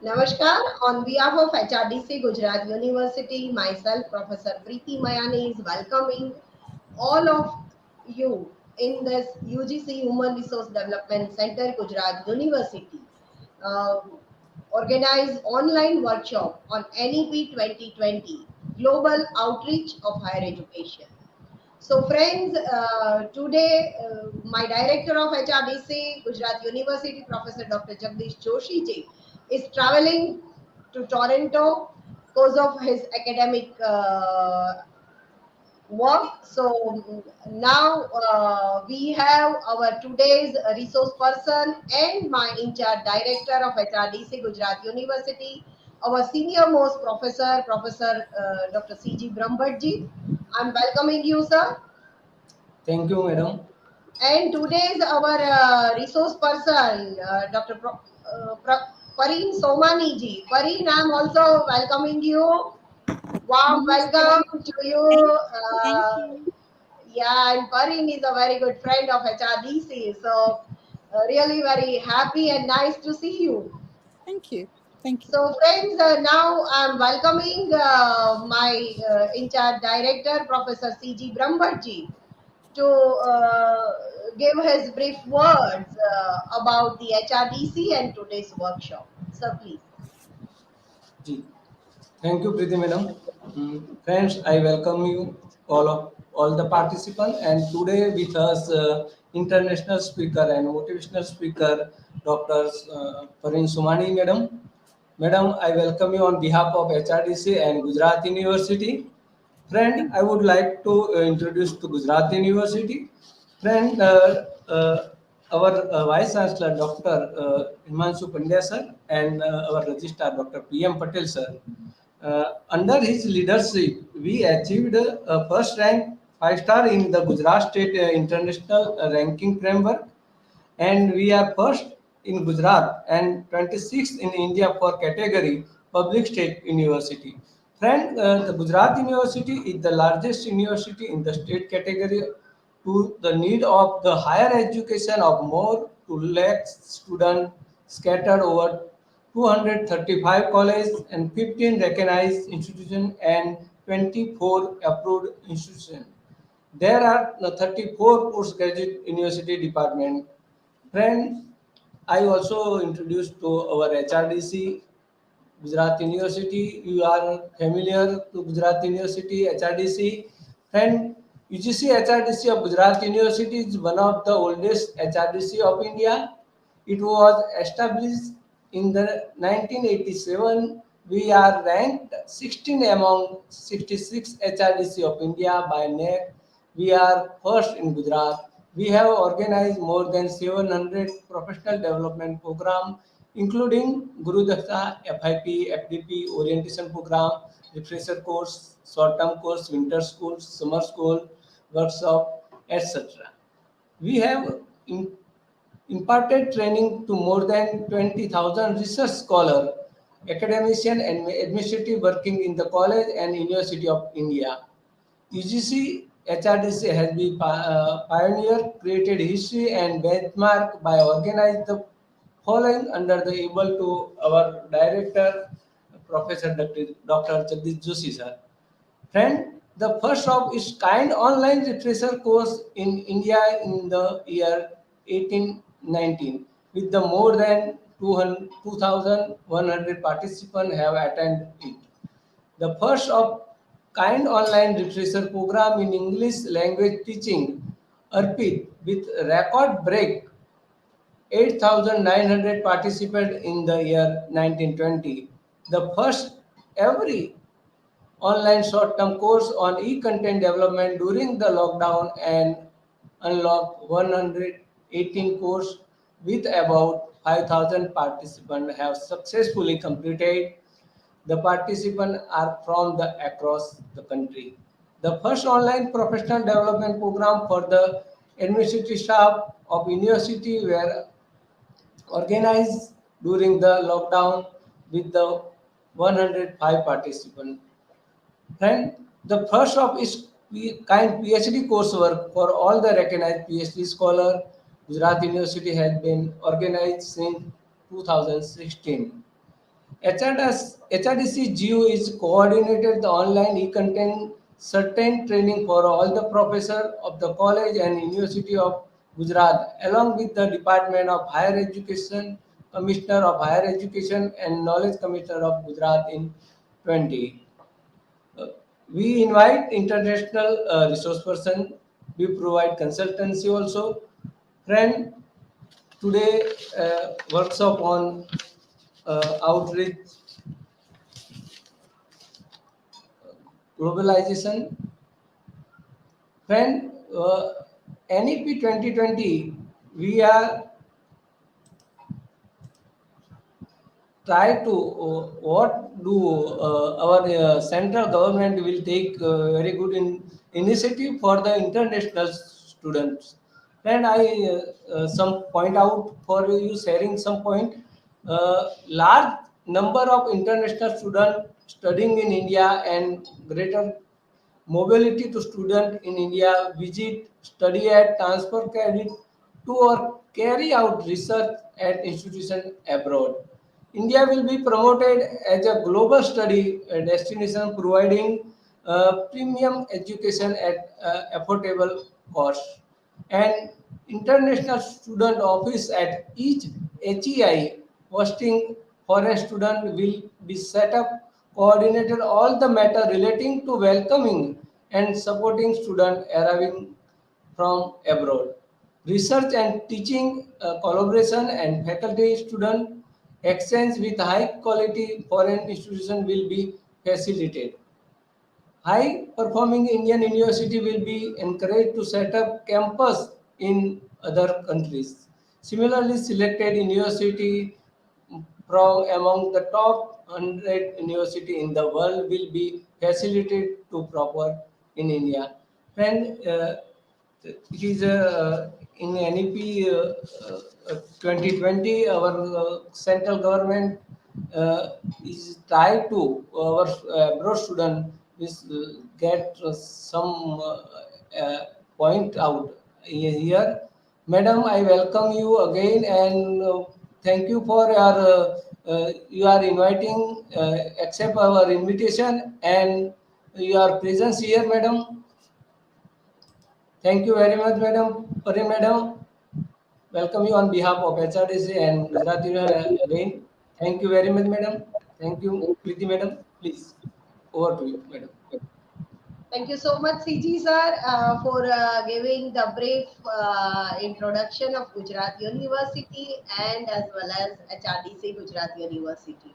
Namaskar. On behalf of HRDC Gujarat University, myself, Professor Preeti Mayani, is welcoming all of you in this UGC Human Resource Development Center, Gujarat University, uh, organized online workshop on NEP 2020, Global Outreach of Higher Education. So, friends, today my director of HRDC, Gujarat University, Professor Dr. Jagdish Joshi ji, is traveling to Toronto because of his academic work. So now we have our today's resource person and my in charge director of HRDC Gujarat University, our senior most professor, Professor Dr. C.G. Brahmbhatt. I'm welcoming you, sir. Thank you, madam. And today's our resource person, Dr. Pareen Somani ji. Pareen, I'm also welcoming you. Warm Namaste. welcome to you. Thank you. Yeah, and Pareen is a very good friend of HRDC. So, really very happy and nice to see you. Thank you. Thank you. So, friends, now I'm welcoming my in charge director, Professor C.G. Brahmbhatt ji, to give his brief words about the HRDC and today's workshop. So, please. Ji. Thank you, Preeti madam. Friends, I welcome you all the participants, and today with us international speaker and motivational speaker Dr. Parin Sumani madam. Madam, I welcome you on behalf of HRDC and Gujarat University. Friend, Thank I would like to introduce to Gujarat University. Friend, our Vice Chancellor Dr. Himanshu Pandya sir and our Registrar Dr. P.M. Patel sir. Under his leadership, we achieved first rank 5 star in the Gujarat State International Ranking Framework, and we are first in Gujarat and 26th in India for category Public State University. Friend, the Gujarat University is the largest university in the state category to the need of the higher education of more to lakh students scattered over 235 colleges and 15 recognized institutions and 24 approved institutions. There are 34 postgraduate university departments. Friend, I also introduced to our HRDC Gujarat University. You are familiar to Gujarat University HRDC. Friend, UGC HRDC of Gujarat University is one of the oldest HRDC of India. It was established in the 1987. We are ranked 16 among 66 HRDC of India by NEP. We are first in Gujarat. We have organized more than 700 professional development programs, including Guru Dakta, FIP, FDP, orientation program, refresher course, short-term course, winter school, summer school, workshop, etc. We have imparted training to more than 20,000 research scholars, academicians, and administrative working in the college and University of India. UGC HRDC has been pioneer, created history and benchmark by organizing the following under the able to our director, Professor Dr. Jagdish Joshi sir. Friend, the first of its kind online refresher course in India in the year 1819 with the more than 2,100 participants have attended it. The first of kind online refresher program in English language teaching, ARPIT, with record break 8,900 participants in the year 1920. The first every online short-term course on e-content development during the lockdown and unlocked 118 course with about 5,000 participants have successfully completed. The participants are from the across the country. The first online professional development program for the administrative staff of university were organized during the lockdown with the 105 participants. And the first of its kind PhD coursework for all the recognized PhD scholar, Gujarat University has been organized since 2016. HRDC GU is coordinated the online e-content certain training for all the professor of the college and University of Gujarat, along with the Department of Higher Education, Commissioner of Higher Education and Knowledge Commissioner of Gujarat in 20. Uh, we invite international resource person. We provide consultancy also. Friend, today workshop on outreach globalization. Friend, NEP 2020, we are try to what do our central government will take very good initiative for the international students. And I some point out for you sharing some point. Large number of international students studying in India and greater mobility to student in India visit, study at transfer credit to or carry out research at institution abroad. India will be promoted as a global study destination providing premium education at affordable cost. And international student office at each HEI hosting foreign student will be set up, coordinated all the matter relating to welcoming and supporting student arriving from abroad. Research and teaching collaboration and faculty student exchange with high quality foreign institution will be facilitated. High performing Indian university will be encouraged to set up campus in other countries. Similarly, selected university from among the top 100 university in the world will be facilitated to proper in India. And it is in NEP 2020, our central government is try to our abroad student is get some point out here. Madam, I welcome you again and thank you for your you are inviting accept our invitation and your presence here, madam. Thank you very much, madam. Pari madam, welcome you on behalf of HRDC and Gujarat Union again. Thank you very much, madam. Thank you, Preeti madam. Please, over to you, madam. Thank you so much, CG sir, for giving the brief introduction of Gujarat University and as well as HRDC Gujarat University.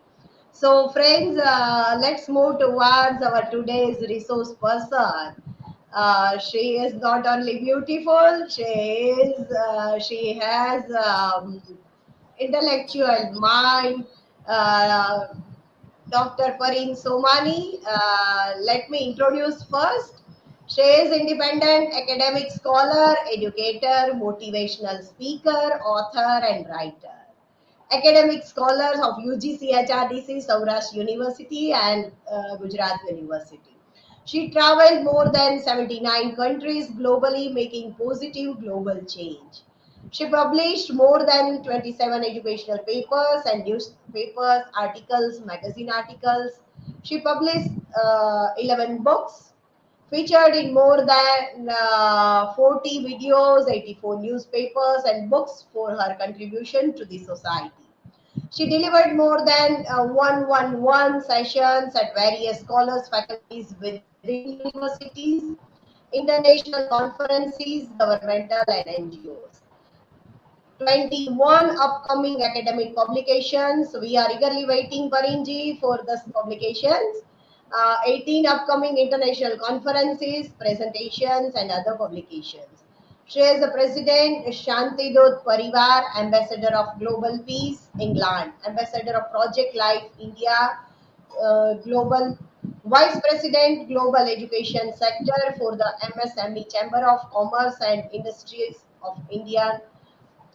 So, friends, let's move towards our today's resource person. She is not only beautiful, she has intellectual mind. Uh, Dr. Pareen Somani. Let me introduce first. She is independent academic scholar, educator, motivational speaker, author, and writer. Academic scholars of UGC, HRDC, Saurashtra University, and Gujarat University. She traveled more than 79 countries globally, making positive global change. She published more than 27 educational papers and newspapers, articles, magazine articles. She published 11 books, featured in more than 40 videos, 84 newspapers, and books for her contribution to the society. She delivered more than 111 sessions at various scholars faculties within universities, international conferences, governmental and NGOs. 21 upcoming academic publications. We are eagerly waiting, Parinji, for these publications. 18 upcoming international conferences, presentations, and other publications. She is the President, Shantidut Parivar, Ambassador of Global Peace, England, Ambassador of Project Life, India, Global Vice President, Global Education Sector for the MSME Chamber of Commerce and Industries of India,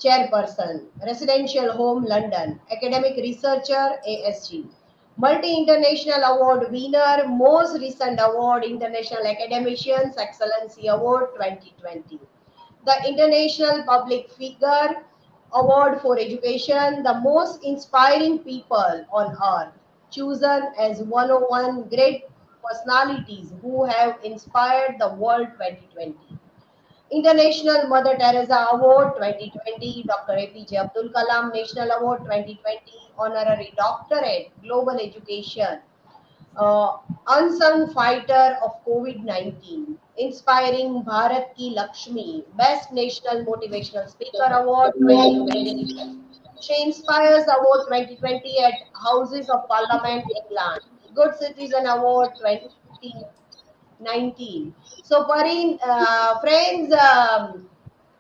Chairperson, Residential Home London, Academic Researcher ASG, Multi International Award winner, most recent award International Academicians Excellency Award 2020. The international public figure, Award for Education, the most inspiring people on earth, chosen as 101 great personalities who have inspired the world 2020. International Mother Teresa Award 2020, Dr. APJ Abdul Kalam National Award 2020, Honorary Doctorate, Global Education, uh, Unsung Fighter of COVID-19, Inspiring Bharat Ki Lakshmi, Best National Motivational Speaker Award 2020, She Inspires Award 2020 at Houses of Parliament, England, Good Citizen Award 2019. So, Parin, friends,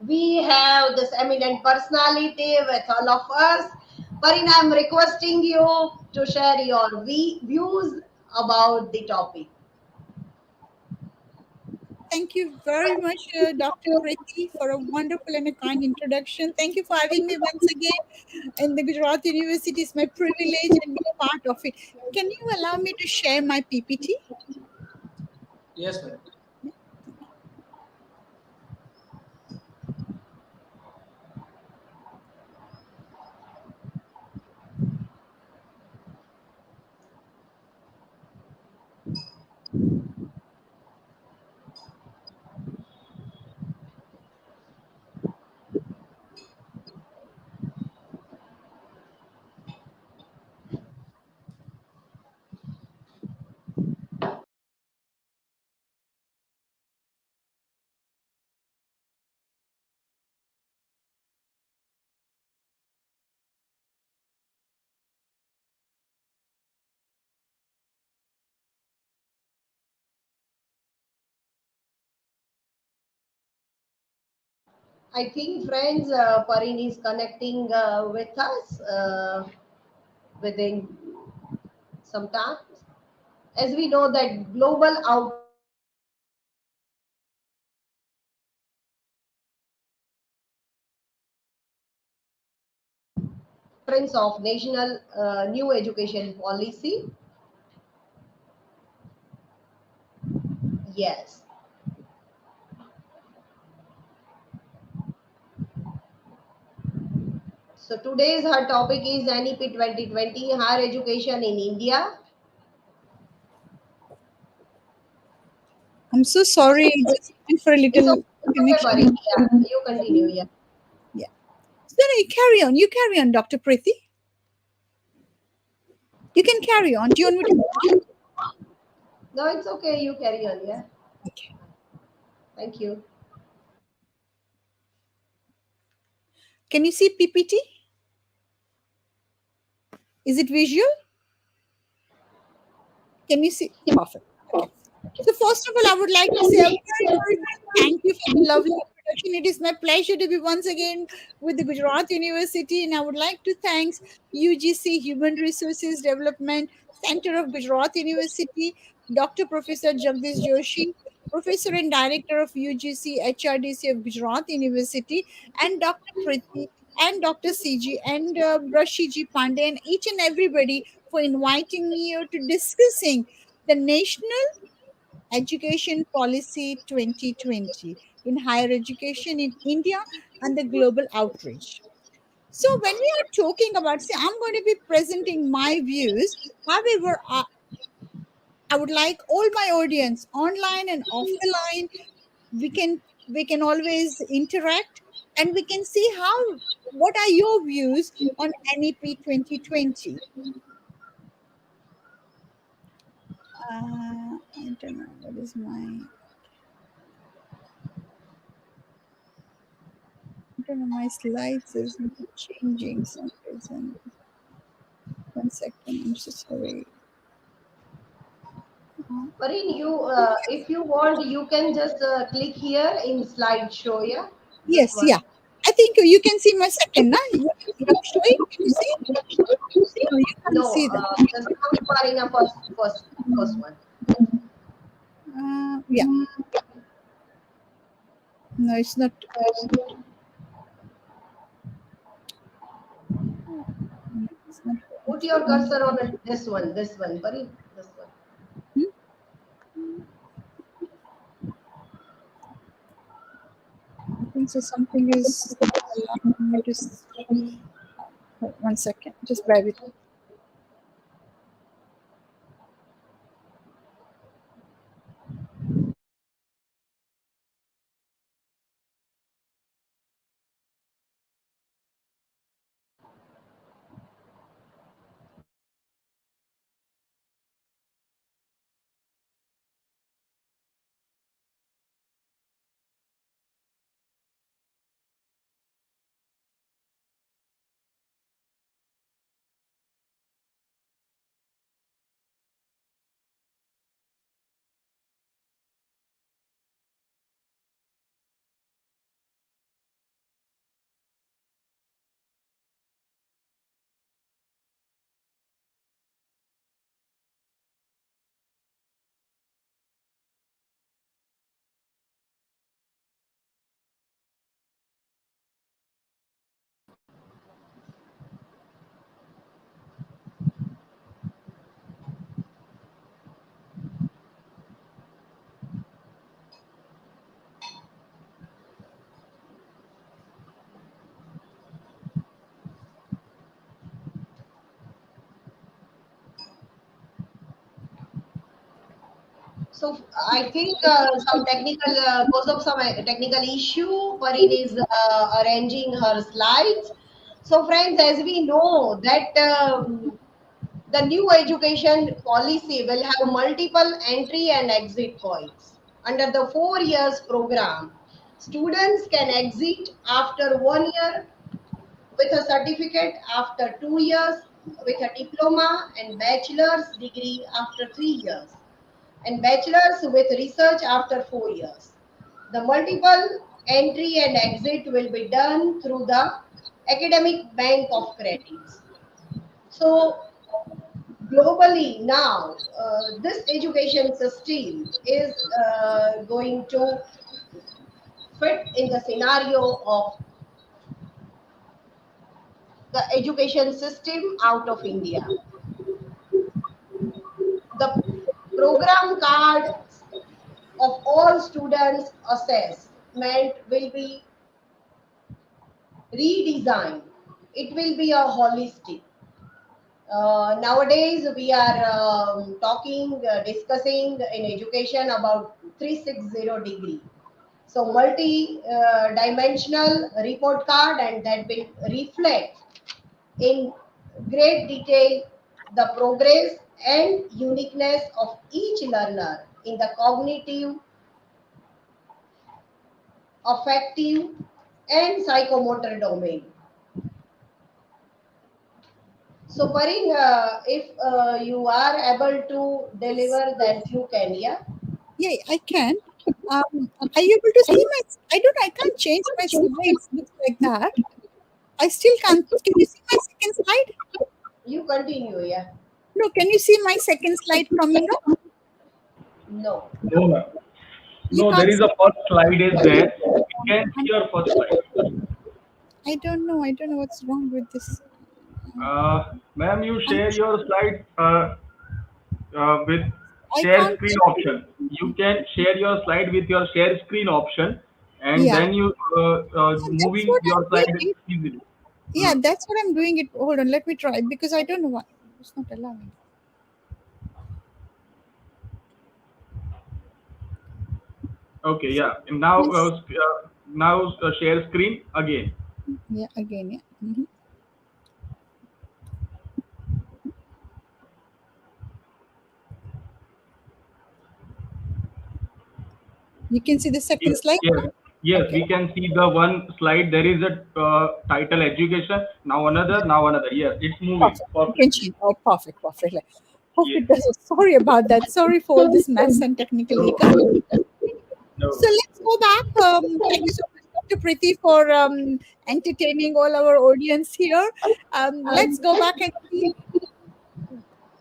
we have this eminent personality with all of us. Parin, I'm requesting you to share your views about the topic. Thank you very much, Dr. Preeti, for a wonderful and a kind introduction. Thank you for having me once again in the Gujarat University. It's my privilege and be part of it. Can you allow me to share my PPT? Yes, madam. I think, friends, Parin is connecting with us within some time. As we know that global outreach Prince of National New Education Policy. Yes. So today's her topic is NEP 2020 Higher Education in India. I'm so sorry. Just went for a little It's okay, Parin. connection. Yeah, you continue. Yeah. Yeah. So no, you carry on. You carry on, Dr. Preeti. You can carry on. Do you want me to go on? No, it's okay. You carry on. Yeah. Okay. Thank you. Can you see PPT? Is it visual? Can you see? Perfect. Okay. So first of all, I would like to say a very, very big thank you for the lovely introduction. It is my pleasure to be once again with the Gujarat University, and I would like to thank UGC Human Resources Development Center of Gujarat University, Dr. Professor Jagdish Joshi, Professor and Director of UGC HRDC of Gujarat University, and Dr. Priti and Dr. CG and Rashi Ji Pandey, and each and everybody for inviting me here to discussing the national Education Policy 2020 in higher education in India and the global outreach. So, when we are talking about, see, I'm going to be presenting my views. However, I would like all my audience, online and offline, we can always interact and we can see how what are your views on NEP 2020. I don't know what is my I don't know, my slides is not changing some reason. 1 second, I'm so sorry. Parin, if you want, you can just click here in slideshow. Yeah. This Yes, one. yeah. I think you can see my second, na? I'm showing. Can you see? No, you can't No, see that. just come Parin, first one. Yeah. No, it's not. No, it's not going Put your through. cursor on this one, Parin, this one. Hmm? I think so. Something is. allow me to wait 1 second. Just bear with me. So I think some technical, cause of some technical issue, Parin is arranging her slides. So friends, as we know that the new education policy will have multiple entry and exit points. Under the 4 years program, students can exit after 1 year with a certificate, after 2 years with a diploma, and bachelor's degree after 3 years, and bachelor's with research after 4 years. The multiple entry and exit will be done through the academic bank of credits. So globally now, this education system is going to fit in the scenario of the education system out of India. The program card of all students assessment will be redesigned. It will be a holistic. Nowadays, we are talking, discussing in education about 360 degree. So, multi-dimensional report card, and that will reflect in great detail the progress and uniqueness of each learner in the cognitive, affective, and psychomotor domain. So, Parin, if you are able to deliver, then you can, yeah. Yeah, I can. Are you able to see my? I don't. I can't change my slides. Looks like that. I still can't. Can you see my second slide? You continue, yeah. No. Can you see my second slide coming up? No. No, ma'am. You No, there can't is see. a first slide is there. We can see your first slide. I don't know. I don't know what's wrong with this. Ma'am, you I'm, share your slide with I share can't. screen option. You can share your slide with your share screen option, and Yeah. then you Yeah, that's moving what I'm your slide doing. easily. Yeah, Hmm. that's what I'm doing. It. Hold on. Let me try because I don't know why it's not allowing. Okay, So yeah. And now, yes. share screen again. Yeah. Again. Yeah. Mhm. You can see the second Yes, slide yes, now. yes. Okay. We can see the one slide. There is a title education. Now another. Now another. Yes, it's moving Perfect. You can perfectly. change. Oh, perfect. Perfect. Hope Yes. it does. Sorry about that. Sorry for all this mess and technical No, hiccup. no. So let's go back. Thank you so much, Dr. Preeti, for entertaining all our audience here. Let's go back and see.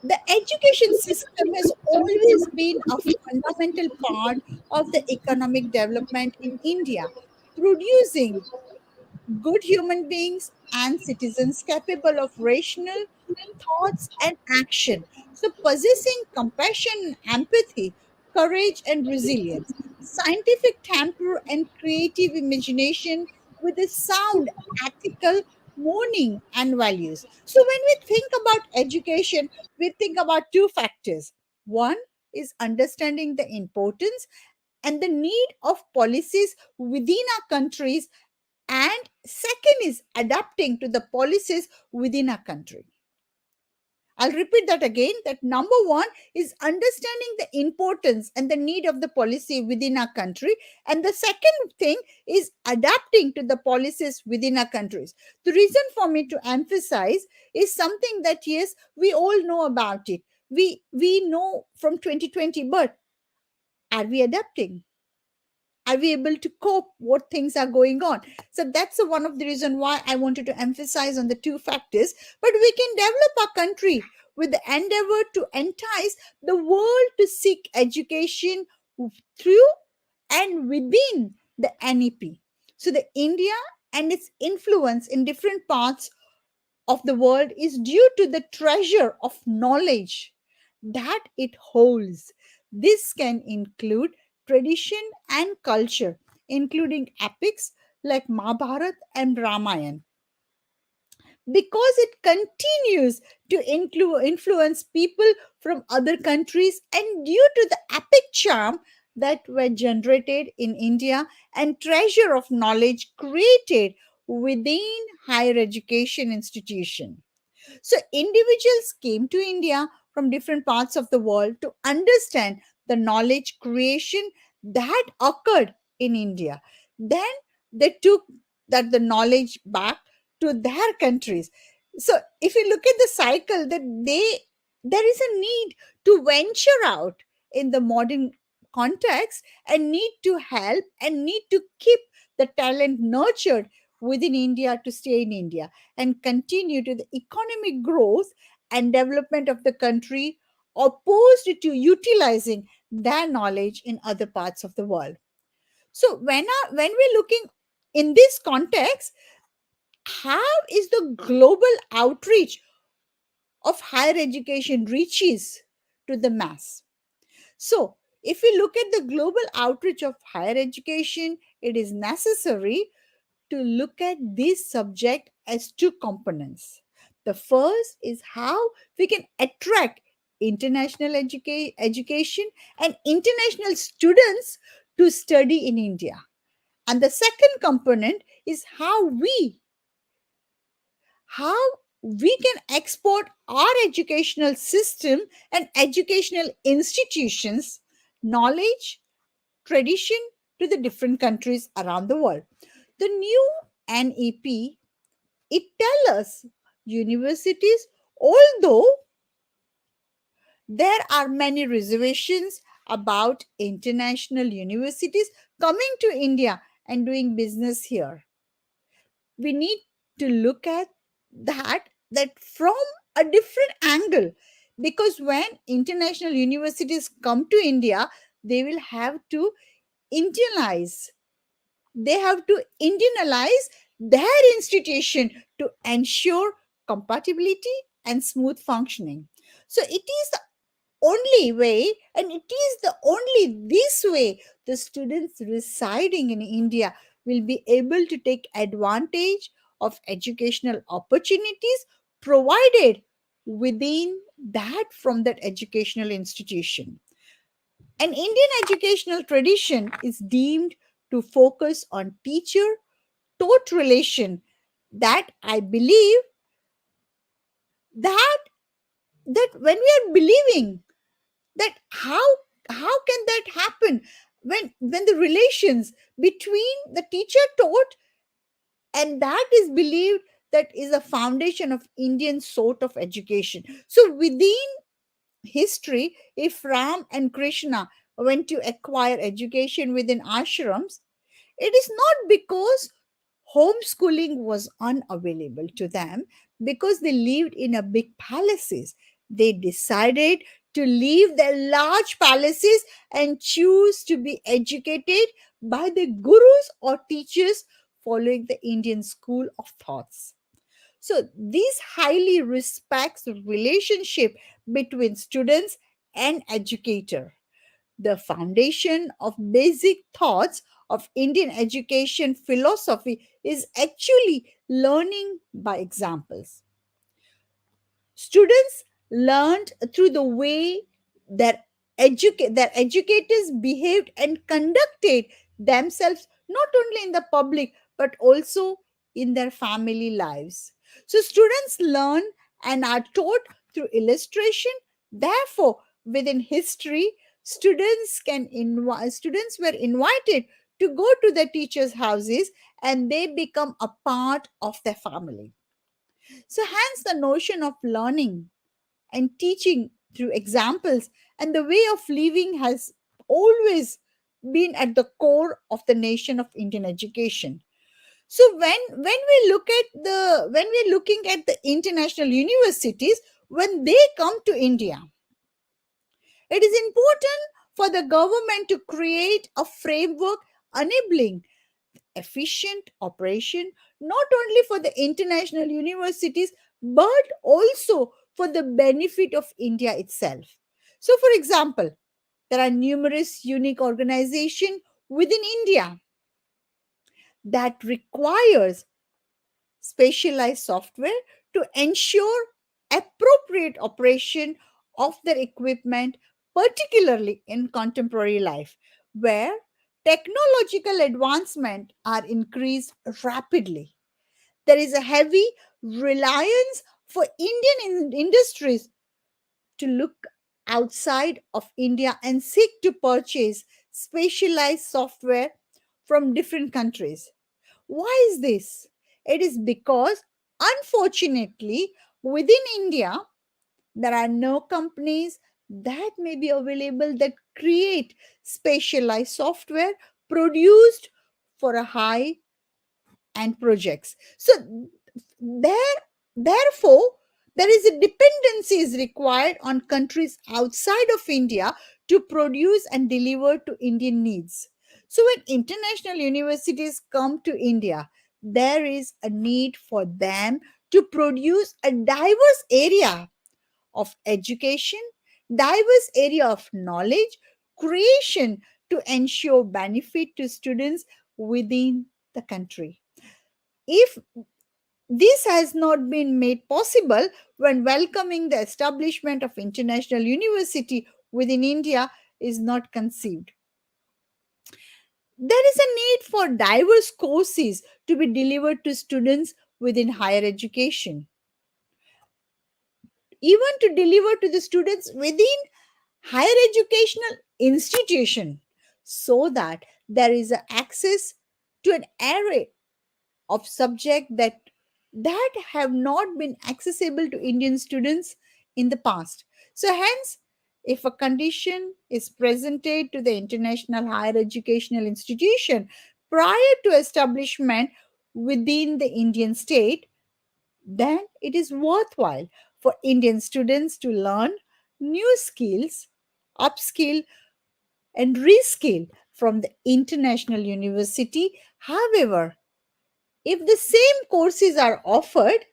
The education system has always been a fundamental part of the economic development in India, producing good human beings and citizens capable of rational thoughts and action. So, possessing compassion, empathy, courage, and resilience, scientific temper, and creative imagination with a sound, ethical mourning and values. So when we think about education, we think about two factors. One is understanding the importance and the need of policies within our countries, and second is adapting to the policies within our country. I'll repeat that again, that number one is understanding the importance and the need of the policy within our country. And the second thing is adapting to the policies within our countries. The reason for me to emphasize is something that, yes, we all know about it. We know from 2020, but are we adapting? Are we able to cope what things are going on? So that's one of the reason why I wanted to emphasize on the two factors. But we can develop our country with the endeavor to entice the world to seek education through and within the NEP. So the India and its influence in different parts of the world is due to the treasure of knowledge that it holds. This can include tradition and culture, including epics like Mahabharata and Ramayana, because it continues to influence people from other countries, and due to the epic charm that were generated in India and treasure of knowledge created within higher education institution. So individuals came to India from different parts of the world to understand the knowledge creation that occurred in India. Then they took that the knowledge back to their countries. So if you look at the cycle, that there is a need to venture out in the modern context and need to help and need to keep the talent nurtured within India to stay in India and continue to the economic growth and development of the country, opposed to utilizing their knowledge in other parts of the world. So when we're looking in this context, how is the global outreach of higher education reaches to the mass? So if we look at the global outreach of higher education, it is necessary to look at this subject as two components. The first is how we can attract international education and international students to study in India. And the second component is how we can export our educational system and educational institutions, knowledge, tradition to the different countries around the world. The new NEP, it tells us universities, although there are many reservations about international universities coming to India and doing business here, we need to look at that from a different angle, because when international universities come to India, they will have to Indianize they have to Indianize their institution to ensure compatibility and smooth functioning. So it is the only way, and it is the only this way the students residing in India will be able to take advantage of educational opportunities provided within that from that educational institution. An Indian educational tradition is deemed to focus on teacher taught relation, that I believe that when we are believing that how can that happen when the relations between the teacher taught, and that is believed that is a foundation of Indian sort of education. So within history, if Ram and Krishna went to acquire education within ashrams, it is not because homeschooling was unavailable to them, because they lived in a big palaces. They decided to leave their large palaces and choose to be educated by the gurus or teachers following the Indian school of thoughts. So this highly respects the relationship between students and educator. The foundation of basic thoughts of Indian education philosophy is actually learning by examples. Students learned through the way their their educators behaved and conducted themselves, not only in the public but also in their family lives. So students learn and are taught through illustration. Therefore, within history, students were invited to go to the teachers' houses, and they become a part of their family. So, hence the notion of learning and teaching through examples and the way of living has always been at the core of the nation of Indian education. So when we're looking at the international universities, when they come to India, it is important for the government to create a framework enabling efficient operation, not only for the international universities but also for the benefit of India itself. So, for example, there are numerous unique organizations within India that requires specialized software to ensure appropriate operation of their equipment, particularly in contemporary life, where technological advancement are increased rapidly. There is a heavy reliance for Indian industries to look outside of India and seek to purchase specialized software from different countries. Why is this? It is because, unfortunately, within India, there are no companies that may be available that create specialized software produced for a high and projects. So there, therefore, there is a dependency is required on countries outside of India to produce and deliver to Indian needs. So when international universities come to India, there is a need for them to produce a diverse area of education, diverse area of knowledge, creation to ensure benefit to students within the country. If this has not been made possible when welcoming the establishment of international university within India is not conceived. There is a need for diverse courses to be delivered to students within higher education, even to deliver to the students within higher educational institution, so that there is a access to an array of subjects that have not been accessible to Indian students in the past. So hence, if a condition is presented to the international higher educational institution prior to establishment within the Indian state, then it is worthwhile for Indian students to learn new skills, upskill, and reskill from the international university. However, if the same courses are offered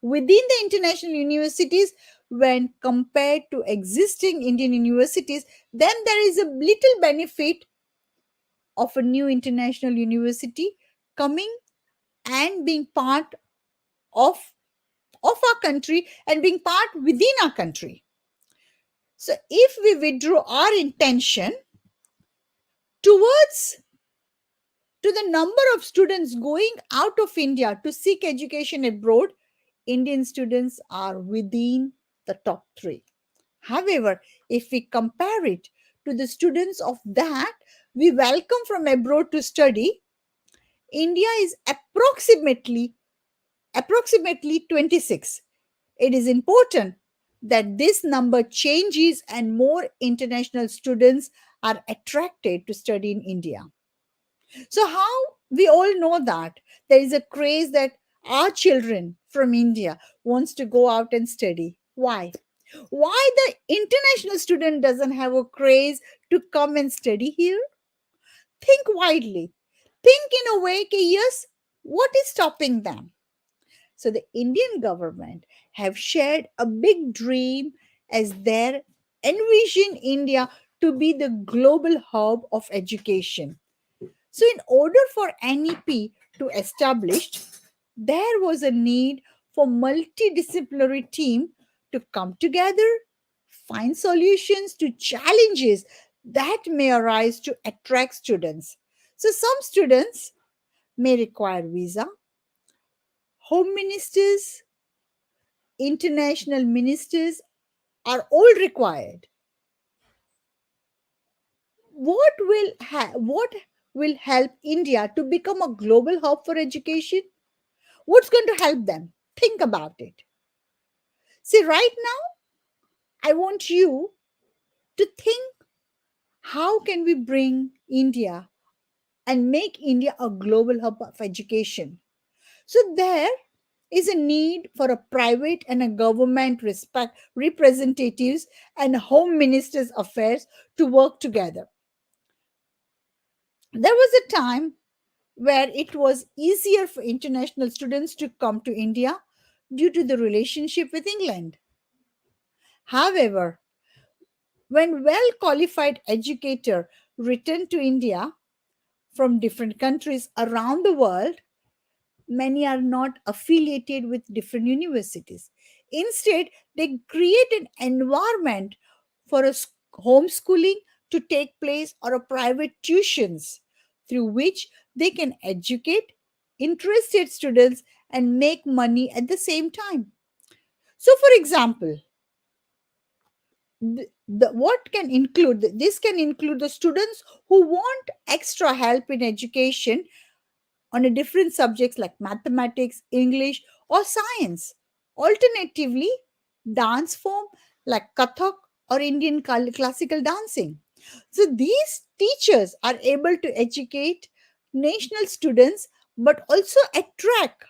within the international universities when compared to existing Indian universities, then there is a little benefit of a new international university coming and being part of, of our country and being part within our country. So, if we withdraw our intention towards to the number of students going out of India to seek education abroad, Indian students are within the top three. However, if we compare it to the students of that we welcome from abroad to study, India is approximately 26. It is important that this number changes and more international students are attracted to study in India. So, how we all know that there is a craze that our children from India wants to go out and study. Why? Why the international student doesn't have a craze to come and study here? Think widely. Think in a way, yes, what is stopping them? So the Indian government have shared a big dream as their envision India to be the global hub of education. So, in order for NEP to establish, there was a need for multidisciplinary team to come together, find solutions to challenges that may arise to attract students. So, some students may require visa, home ministers, international ministers are all required. What will help India to become a global hub for education? What's going to help them? Think about it. See, right now, I want you to think, how can we bring India and make India a global hub of education? So there is a need for a private and a government respect representatives and home ministers affairs to work together. There was a time where it was easier for international students to come to India due to the relationship with England. However, when well qualified educator returned to India from different countries around the world, many are not affiliated with different universities. Instead, they create an environment for homeschooling to take place or a private tuitions through which they can educate interested students and make money at the same time. So, for example, what can include this can include the students who want extra help in education on a different subjects like mathematics, English, or science. Alternatively, dance form like Kathak or Indian classical dancing. So these teachers are able to educate national students but also attract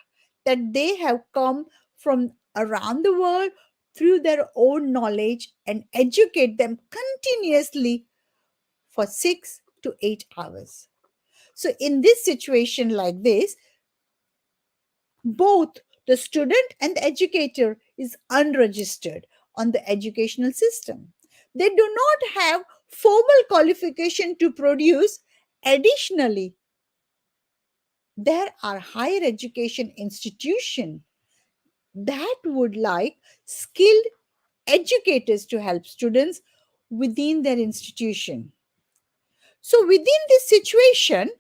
that they have come from around the world through their own knowledge and educate them continuously for 6 to 8 hours. So in this situation like this, both the student and the educator is unregistered on the educational system. They do not have formal qualification to produce. Additionally, there are higher education institutions that would like skilled educators to help students within their institution. So within this situation,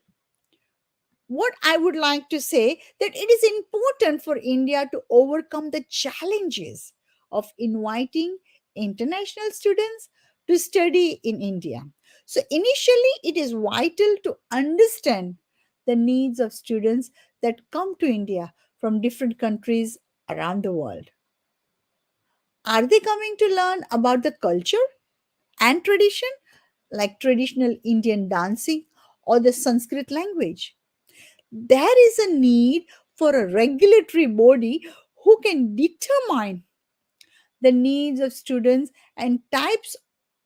what I would like to say that it is important for India to overcome the challenges of inviting international students to study in India. So initially it is vital to understand the needs of students that come to India from different countries around the world. Are they coming to learn about the culture and tradition like traditional Indian dancing or the Sanskrit language? There is a need for a regulatory body who can determine the needs of students and types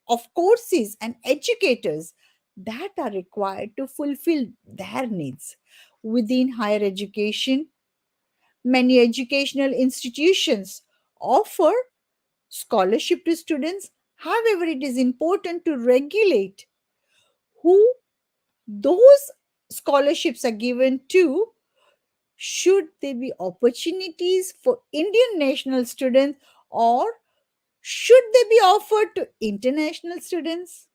of courses and educators that are required to fulfill their needs. Within higher education, many educational institutions offer scholarship to students. However, it is important to regulate who those scholarships are given to. Should there be opportunities for Indian national students or should they be offered to international students?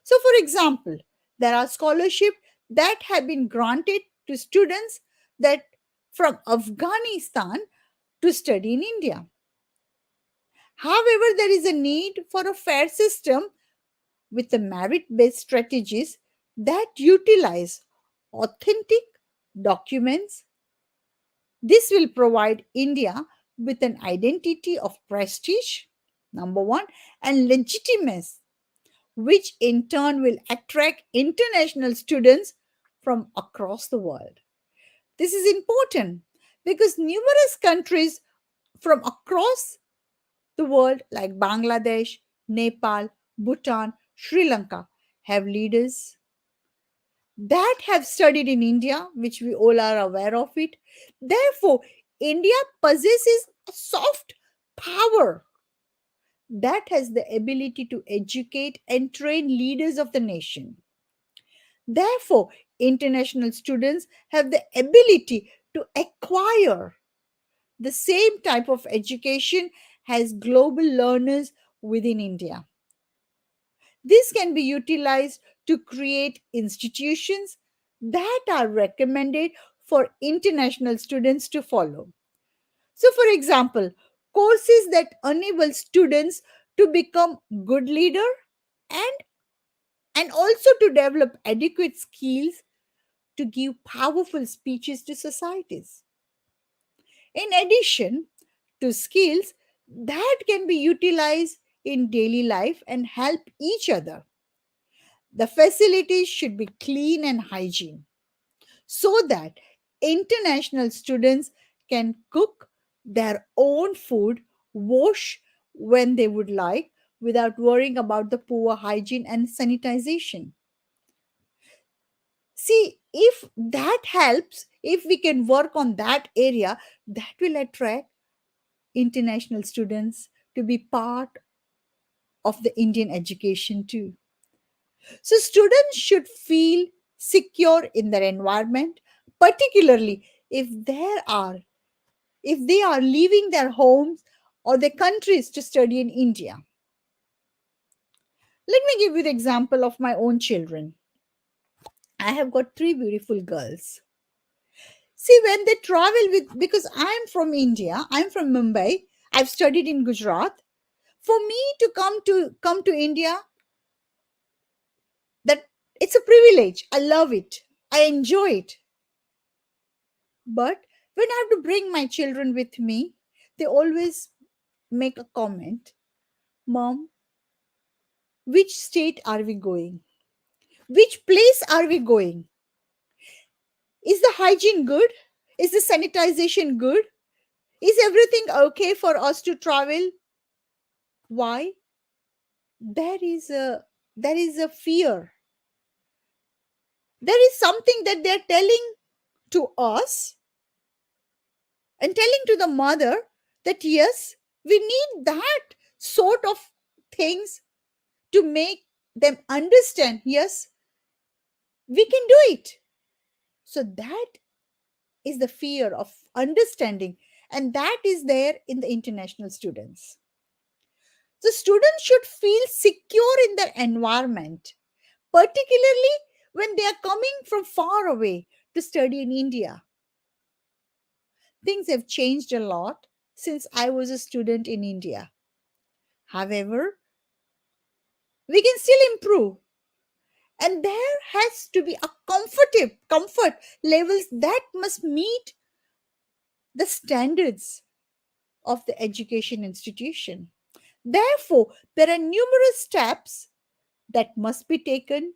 So, for example, there are scholarships that have been granted to students that from Afghanistan to study in India. However, there is a need for a fair system with the merit-based strategies that utilize authentic documents. This will provide India with an identity of prestige, number one, and legitimacy, which in turn will attract international students from across the world. This is important because numerous countries from across the world, like Bangladesh, Nepal, Bhutan, Sri Lanka, have leaders that have studied in India, which we all are aware of it. Therefore, India possesses a soft power that has the ability to educate and train leaders of the nation. Therefore, international students have the ability to acquire the same type of education as global learners within India. This can be utilized to create institutions that are recommended for international students to follow. So, for example, courses that enable students to become good leader and also to develop adequate skills to give powerful speeches to societies. In addition to skills that can be utilized in daily life and help each other, the facilities should be clean and hygiene so that international students can cook their own food, wash when they would like, without worrying about the poor hygiene and sanitization. See, if that helps, if we can work on that area, that will attract international students to be part of the Indian education too. So, students should feel secure in their environment, particularly if they are leaving their homes or their countries to study in India. Let me give you the example of my own children. I have got three beautiful girls. See, when they travel with, because I'm from India, I'm from Mumbai, I've studied in Gujarat. For me to come to India, that it's a privilege. I love it. I enjoy it. But when I have to bring my children with me, they always make a comment, Mom, which state are we going? Which place are we going? Is the hygiene good? Is the sanitization good? Is everything okay for us to travel? Why? There is a fear. There is something that they're telling to us and telling to the mother that yes, we need that sort of things to make them understand, yes, we can do it. So that is the fear of understanding, and that is there in the international students. The students should feel secure in their environment, particularly when they are coming from far away to study in India. Things have changed a lot since I was a student in India. However, we can still improve, and there has to be a comfort levels that must meet the standards of the education institution. Therefore, there are numerous steps that must be taken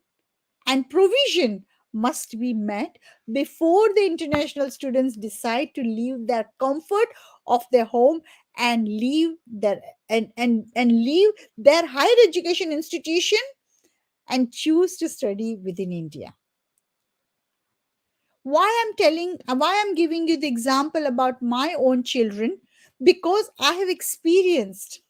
and provision must be met before the international students decide to leave their comfort of their home and leave their higher education institution and choose to study within India. Why I'm giving you the example about my own children, because I have experienced,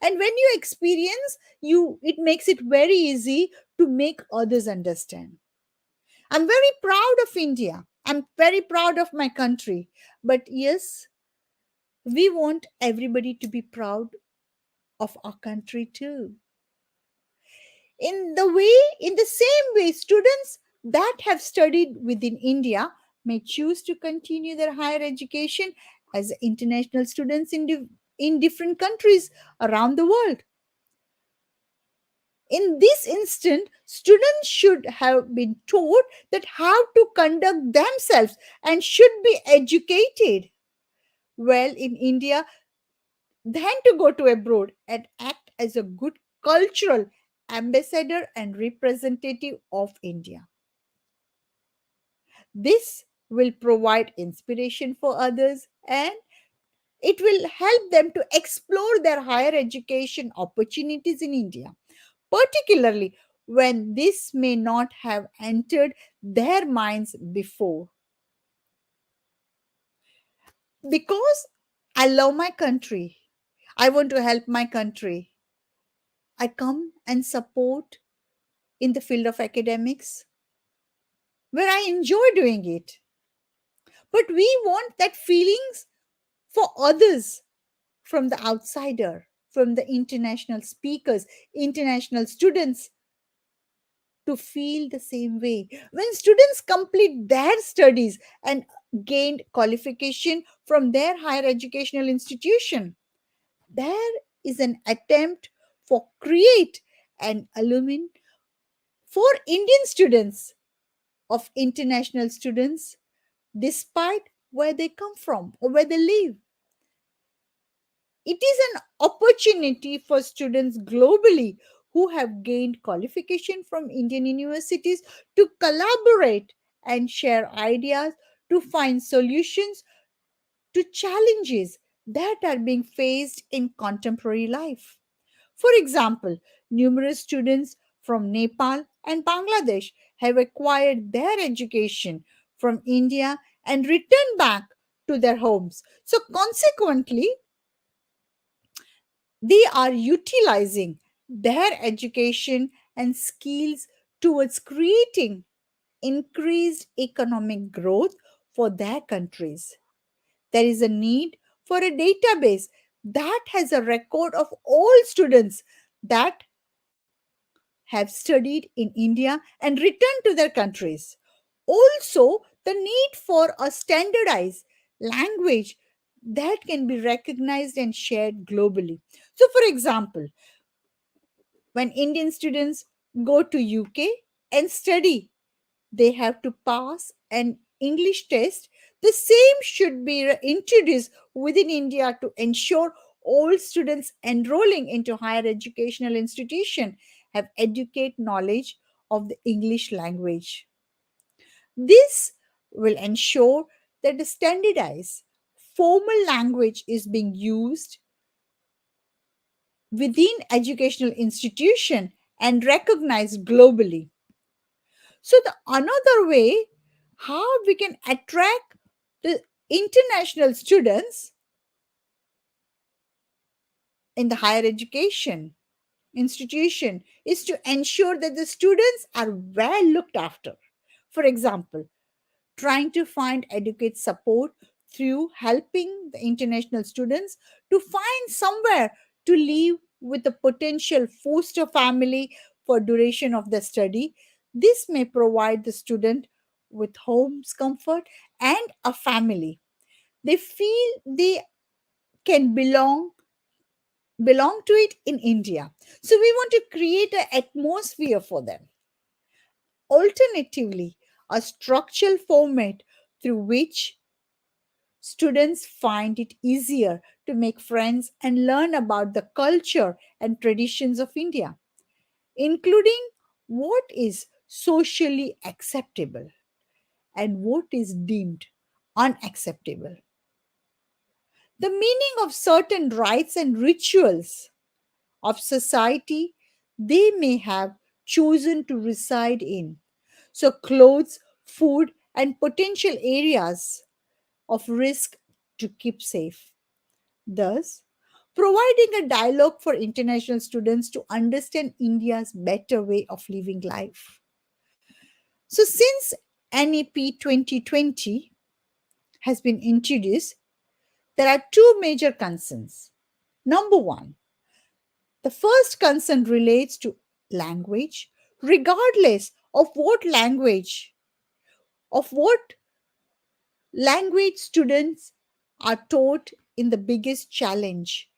and when you experience, you it makes it very easy to make others understand. I'm very proud of India. I'm very proud of my country. But yes, we want everybody to be proud of our country too. In the same way, students that have studied within India may choose to continue their higher education as international students in different countries around the world. In this instant, students should have been taught that how to conduct themselves and should be educated well in India than to go to abroad and act as a good cultural ambassador and representative of India. This will provide inspiration for others, and it will help them to explore their higher education opportunities in India, particularly when this may not have entered their minds before. Because I love my country, I want to help my country. I come and support in the field of academics where I enjoy doing it. But we want that feelings for others, from the outsider, from the international speakers, international students, to feel the same way. When students complete their studies and gained qualification from their higher educational institution, there is an attempt for create an alumni for Indian students of international students, despite where they come from or where they live. It is an opportunity for students globally who have gained qualification from Indian universities to collaborate and share ideas to find solutions to challenges that are being faced in contemporary life. For example, numerous students from Nepal and Bangladesh have acquired their education from India and returned back to their homes. So, consequently, they are utilizing their education and skills towards creating increased economic growth for their countries. There is a need for a database that has a record of all students that have studied in India and returned to their countries. Also, the need for a standardized language that can be recognized and shared globally. So, for example, when Indian students go to UK and study, they have to pass an English test. The same should be introduced within India to ensure all students enrolling into higher educational institution have adequate knowledge of the English language. This will ensure that the standardized formal language is being used within educational institution and recognized globally. So the another way how we can attract the international students in the higher education institution is to ensure that the students are well looked after. For example, trying to find adequate support through helping the international students to find somewhere to live with a potential foster family for duration of the study. This may provide the student with home's comfort and a family. They feel they can belong to it in India. So we want to create an atmosphere for them. Alternatively, a structural format through which students find it easier to make friends and learn about the culture and traditions of India, including what is socially acceptable and what is deemed unacceptable. The meaning of certain rites and rituals of society they may have chosen to reside in. So, clothes, food, and potential areas of risk to keep safe. Thus, providing a dialogue for international students to understand India's better way of living life. So, since NEP 2020 has been introduced, there are two major concerns. Number one, the first concern relates to language, regardless of what language students are taught in the biggest challenge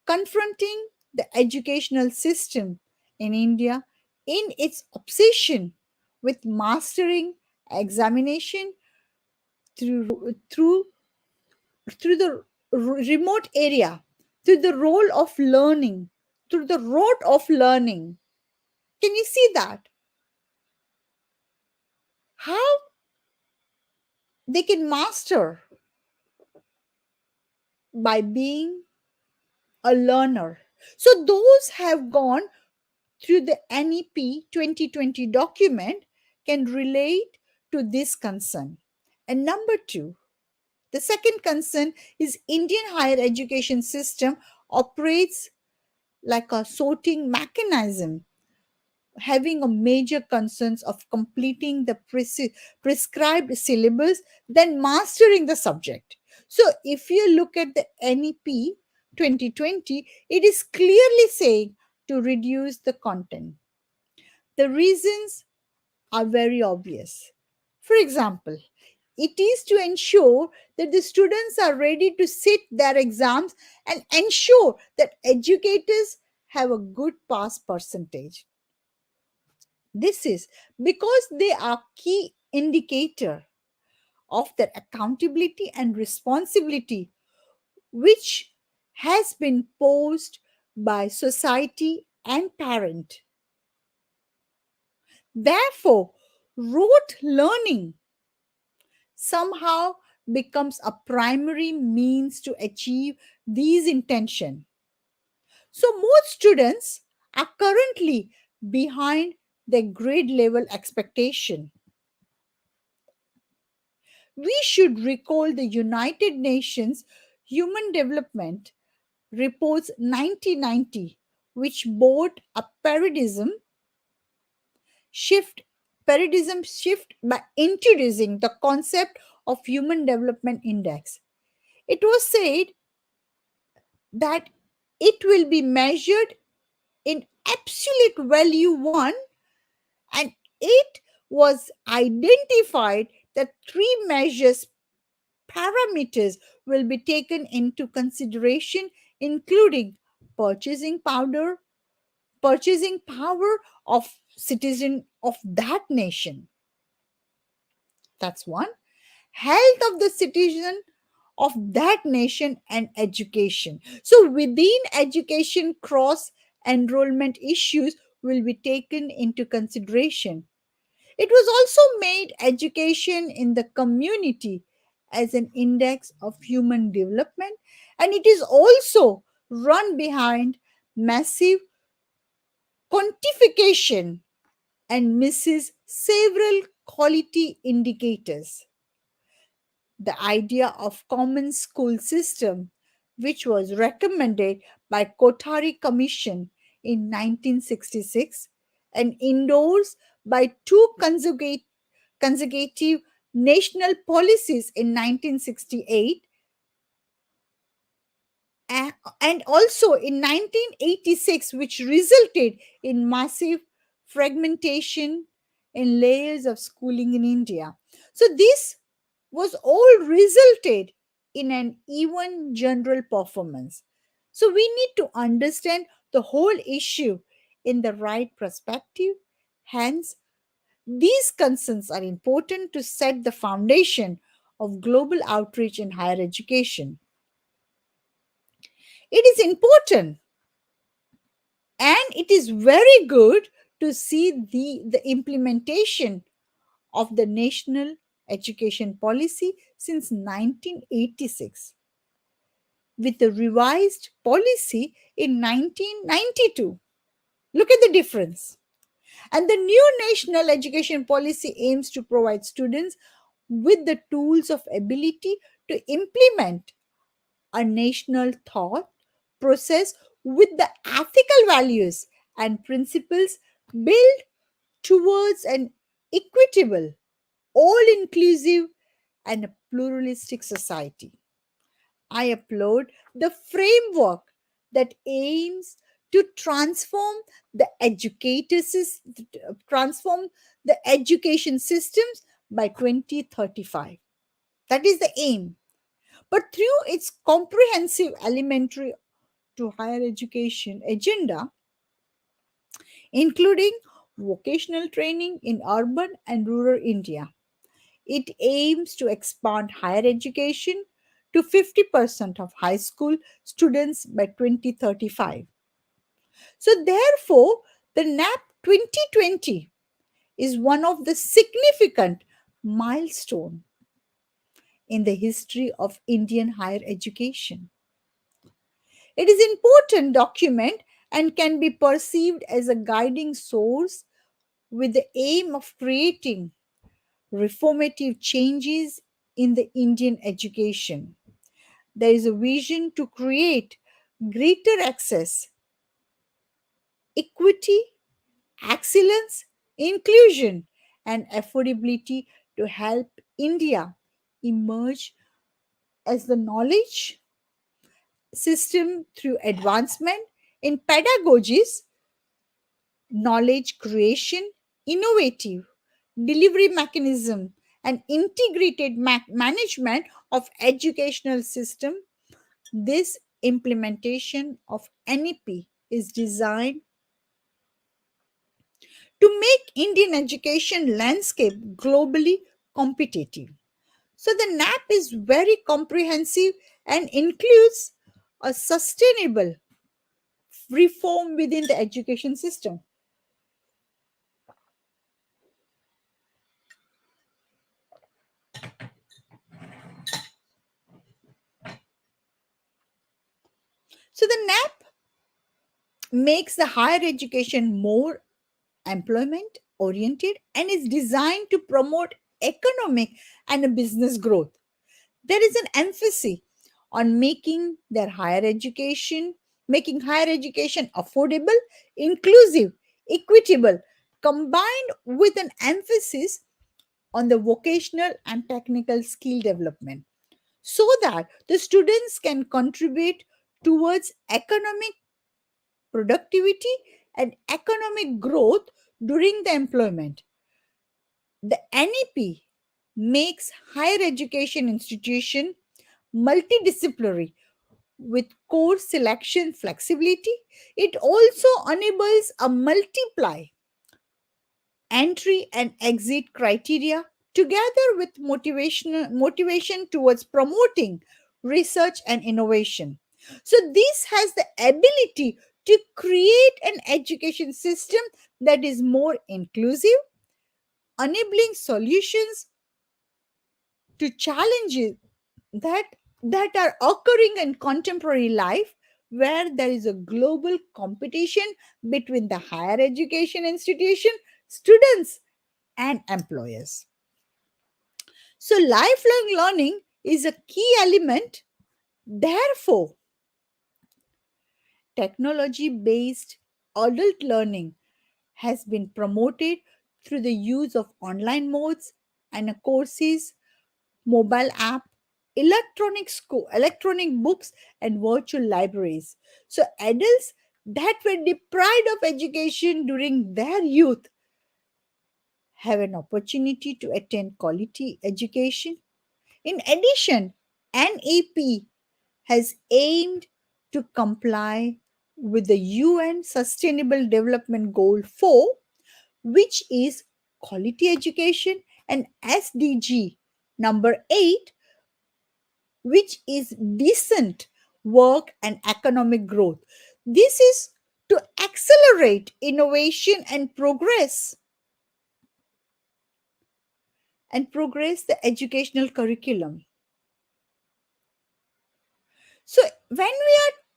confronting the educational system in India in its obsession with mastering examination through through the remote area, through the role of learning, through the road of learning. Can you see that? How they can master by being a learner. So those have gone through the NEP 2020 document can relate to this concern. And number two, the second concern is Indian higher education system operates like a sorting mechanism, having a major concerns of completing the prescribed syllabus than mastering the subject. So if you look at the NEP 2020, it is clearly saying to reduce the content. The reasons are very obvious. For example, it is to ensure that the students are ready to sit their exams and ensure that educators have a good pass percentage. This is because they are key indicator of their accountability and responsibility, which has been posed by society and parent. Therefore, rote learning somehow becomes a primary means to achieve these intention. So most students are currently behind their grade level expectation. We should recall the United Nations Human Development Reports 1990, which brought a shift paradigm shift by introducing the concept of Human Development Index. It was said that it will be measured in absolute value 1, and it was identified that three measures parameters will be taken into consideration, including purchasing powder purchasing power of citizen of that nation. That's one. Health of the citizen of that nation and education. So within education, cross enrollment issues will be taken into consideration. It was also made education in the community as an index of human development, and it is also run behind massive quantification and misses several quality indicators. The idea of common school system, which was recommended by Kothari Commission in 1966 and endorsed by two consecutive national policies in 1968 and also in 1986, which resulted in massive fragmentation in layers of schooling in India. So this was all resulted in an even general performance. So we need to understand the whole issue in the right perspective. Hence, these concerns are important to set the foundation of global outreach in higher education. It is important and it is very good to see the implementation of the national education policy since 1986 with the revised policy in 1992. Look at the difference. And the new national education policy aims to provide students with the tools of ability to implement a national thought process with the ethical values and principles built towards an equitable, all inclusive, and a pluralistic society. I applaud the framework that aims to transform the education systems by 2035. That is the aim. But through its comprehensive elementary to higher education agenda, including vocational training in urban and rural India, it aims to expand higher education to 50% of high school students by 2035. So, therefore, the NAP 2020 is one of the significant milestone in the history of Indian higher education. It is an important document and can be perceived as a guiding source with the aim of creating reformative changes in the Indian education. There is a vision to create greater access, equity, excellence, inclusion, and affordability to help India emerge as the knowledge system through advancement in pedagogies, knowledge creation, innovative delivery mechanism, and integrated management of educational system. This implementation of NEP is designed to make Indian education landscape globally competitive. So the NAP is very comprehensive and includes a sustainable reform within the education system. So the NAP makes the higher education more employment oriented and is designed to promote economic and business growth. There is an emphasis on making higher education affordable, inclusive, equitable, combined with an emphasis on the vocational and technical skill development so that the students can contribute towards economic productivity and economic growth during the employment. The NEP makes higher education institution multidisciplinary with course selection flexibility. It also enables a multiply entry and exit criteria together with motivation towards promoting research and innovation. So this has the ability to create an education system that is more inclusive, enabling solutions to challenges that that are occurring in contemporary life, where there is a global competition between the higher education institution, students, and employers. So lifelong learning is a key element. Therefore, technology based adult learning has been promoted through the use of online modes and courses, mobile app, electronic books, and virtual libraries. So adults that were deprived of education during their youth have an opportunity to attend quality education. In addition, NEP has aimed to comply with the UN Sustainable Development Goal 4, which is quality education, and SDG number 8, which is decent work and economic growth. This is to accelerate innovation and progress the educational curriculum. So when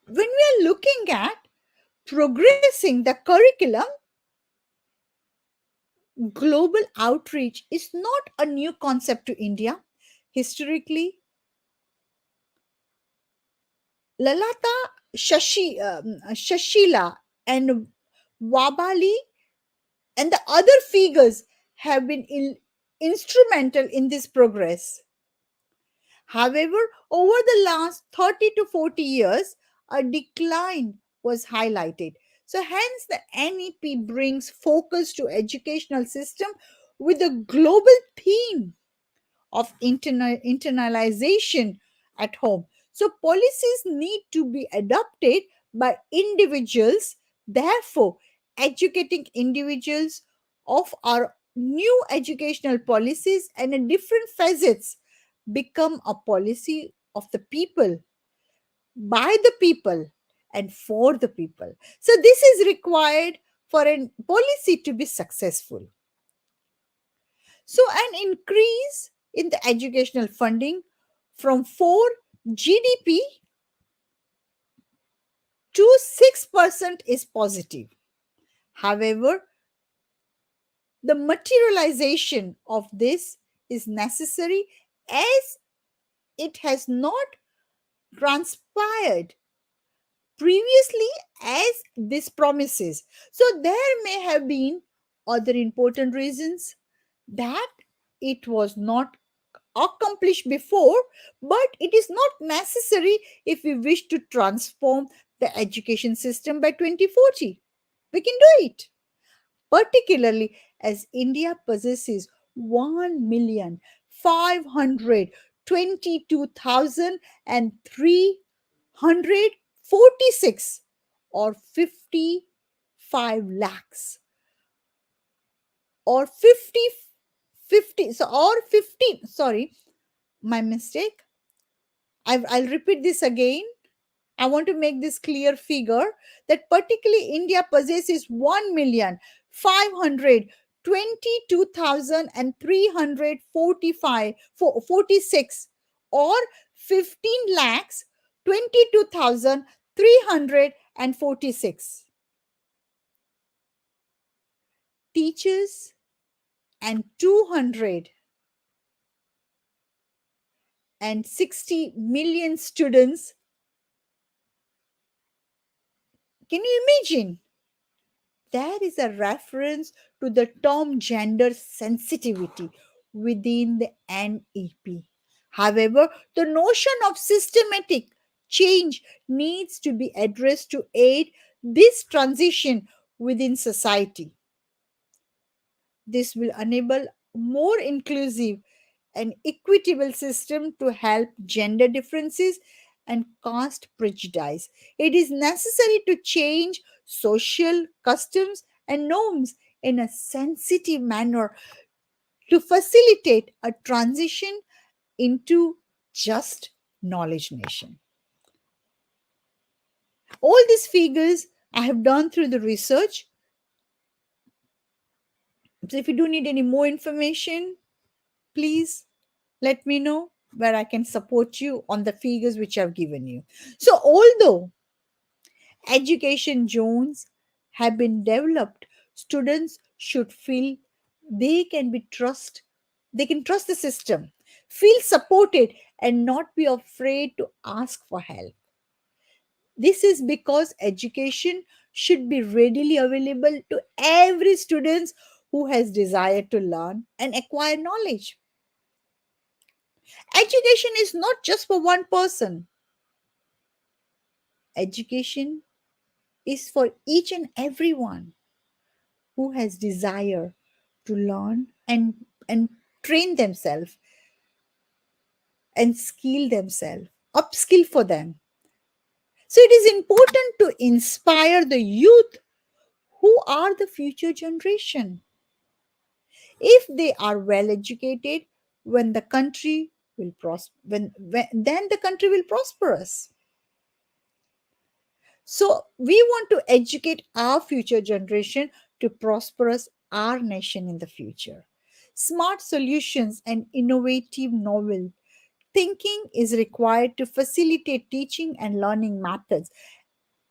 we are looking at progressing the curriculum, global outreach is not a new concept to India. Historically, Lalata Shashila and Wabali and the other figures have been instrumental in this progress. However, over the last 30 to 40 years, a decline was highlighted. So, hence, the NEP brings focus to educational system with a global theme of internalization at home. So, policies need to be adopted by individuals. Therefore, educating individuals of our new educational policies and in different facets become a policy of the people, by the people, and for the people. So, this is required for a policy to be successful. So, an increase in the educational funding from 4 GDP to 6% is positive. However, the materialization of this is necessary as it has not transpired previously as this promises. So there may have been other important reasons that it was not accomplished before, but it is not necessary if we wish to transform the education system by 2040. We can do it, particularly as India possesses 1,522,346 or 55 lakhs or 50 so or 15, sorry, my mistake. I'll repeat this again. I want to make this clear figure that particularly India possesses 1,522,346 or 15 lakhs 22,346 teachers and 260 million students. Can you imagine? There is a reference to the term gender sensitivity within the NEP. However, the notion of systematic change needs to be addressed to aid this transition within society. This will enable more inclusive and equitable system to help gender differences and caste prejudice. It is necessary to change social customs and norms in a sensitive manner to facilitate a transition into just knowledge nation. All these figures I have done through the research. So if you do need any more information, please let me know where I can support you on the figures which I've given you. So, although education zones have been developed, students should feel they can be trust they can trust the system, feel supported and not be afraid to ask for help. This is because education should be readily available to every student who has desire to learn and acquire knowledge. Education is not just for one person. Education is for each and everyone who has desire to learn and train themselves and skill themselves, upskill for them. So it is important to inspire the youth who are the future generation. If they are well educated, when the country will prosper, when then the country will prosperous. So we want to educate our future generation to prosperous our nation in the future. Smart solutions and innovative novel thinking is required to facilitate teaching and learning methods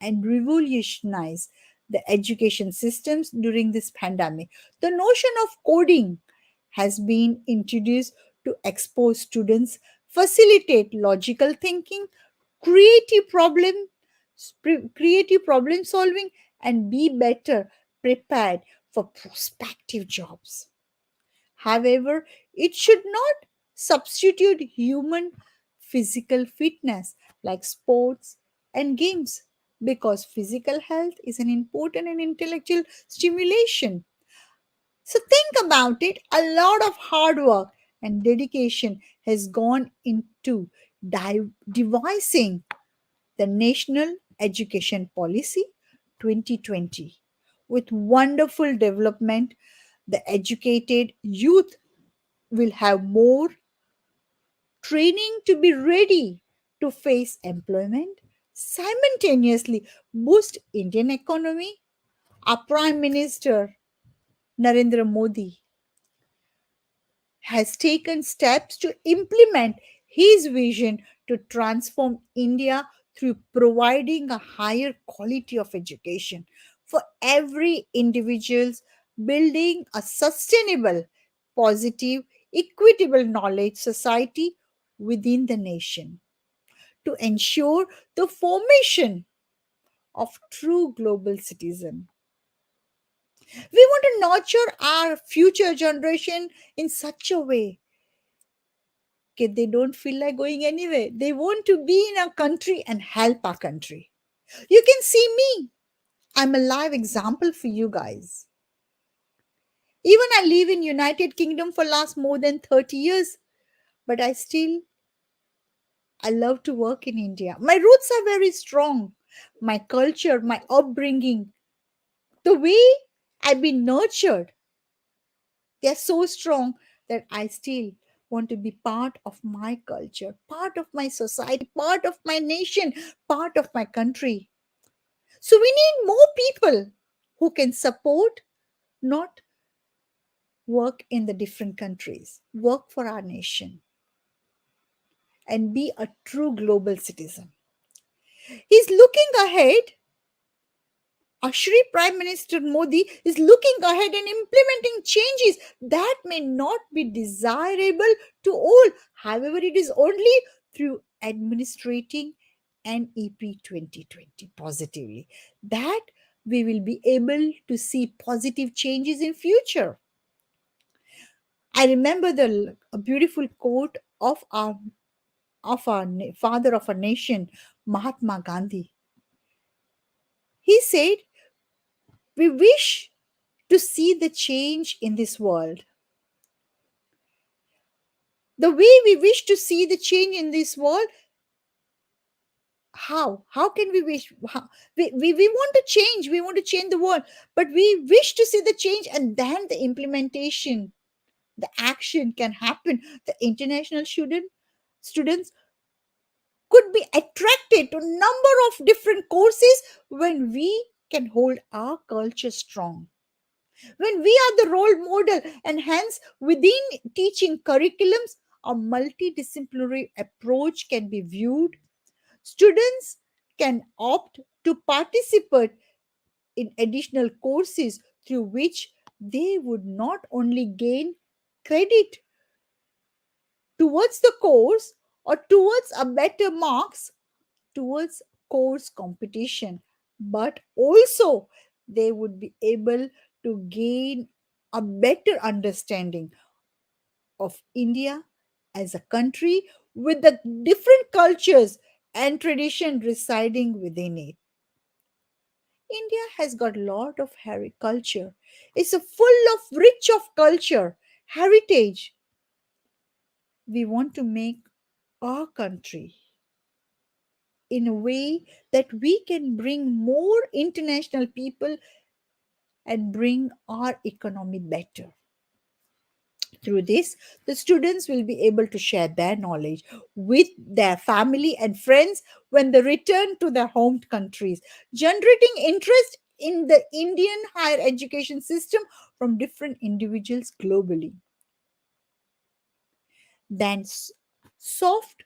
and revolutionize the education systems during this pandemic. The notion of coding has been introduced to expose students, facilitate logical thinking, creative problem, creative problem solving, and be better prepared for prospective jobs. However, it should not substitute human physical fitness like sports and games because physical health is an important and intellectual stimulation. So think about it, a lot of hard work and dedication has gone into devising the National Education Policy 2020. With wonderful development, the educated youth will have more training to be ready to face employment, simultaneously boost Indian economy. Our Prime Minister Narendra Modi has taken steps to implement his vision to transform India through providing a higher quality of education for every individuals, building a sustainable, positive, equitable knowledge society within the nation to ensure the formation of true global citizen. We want to nurture our future generation in such a way that they don't feel like going anywhere. They want to be in our country and help our country. You can see me. I'm a live example for you guys. Even I live in United Kingdom for last more than 30 years, but I love to work in India. My roots are very strong. My culture, my upbringing, the way I've been nurtured, they're so strong that I still want to be part of my culture, part of my society, part of my nation, part of my country. So we need more people who can support, not work in the different countries, work for our nation, and be a true global citizen. He's looking ahead. Ashri Prime Minister Modi is looking ahead and implementing changes that may not be desirable to all. However, it is only through administrating NEP 2020 positively that we will be able to see positive changes in future. I remember a beautiful quote of our father of our nation, Mahatma Gandhi. He said, "We wish to see the change in this world. The way we wish to see the change in this world, how can we wish? We want to change. We want to change the world, but we wish to see the change, and then the implementation, the action can happen. The international students could be attracted to number of different courses when we can hold our culture strong, when we are the role model, and hence within teaching curriculums a multidisciplinary approach can be viewed. Students can opt to participate in additional courses through which they would not only gain credit towards the course or towards a better marks towards course competition, but also they would be able to gain a better understanding of India as a country with the different cultures and tradition residing within it. India has got a lot of culture. It's a full of rich of culture, heritage. We want to make our country in a way that we can bring more international people and bring our economy better. Through this, the students will be able to share their knowledge with their family and friends when they return to their home countries, generating interest in the Indian higher education system from different individuals globally. Then, soft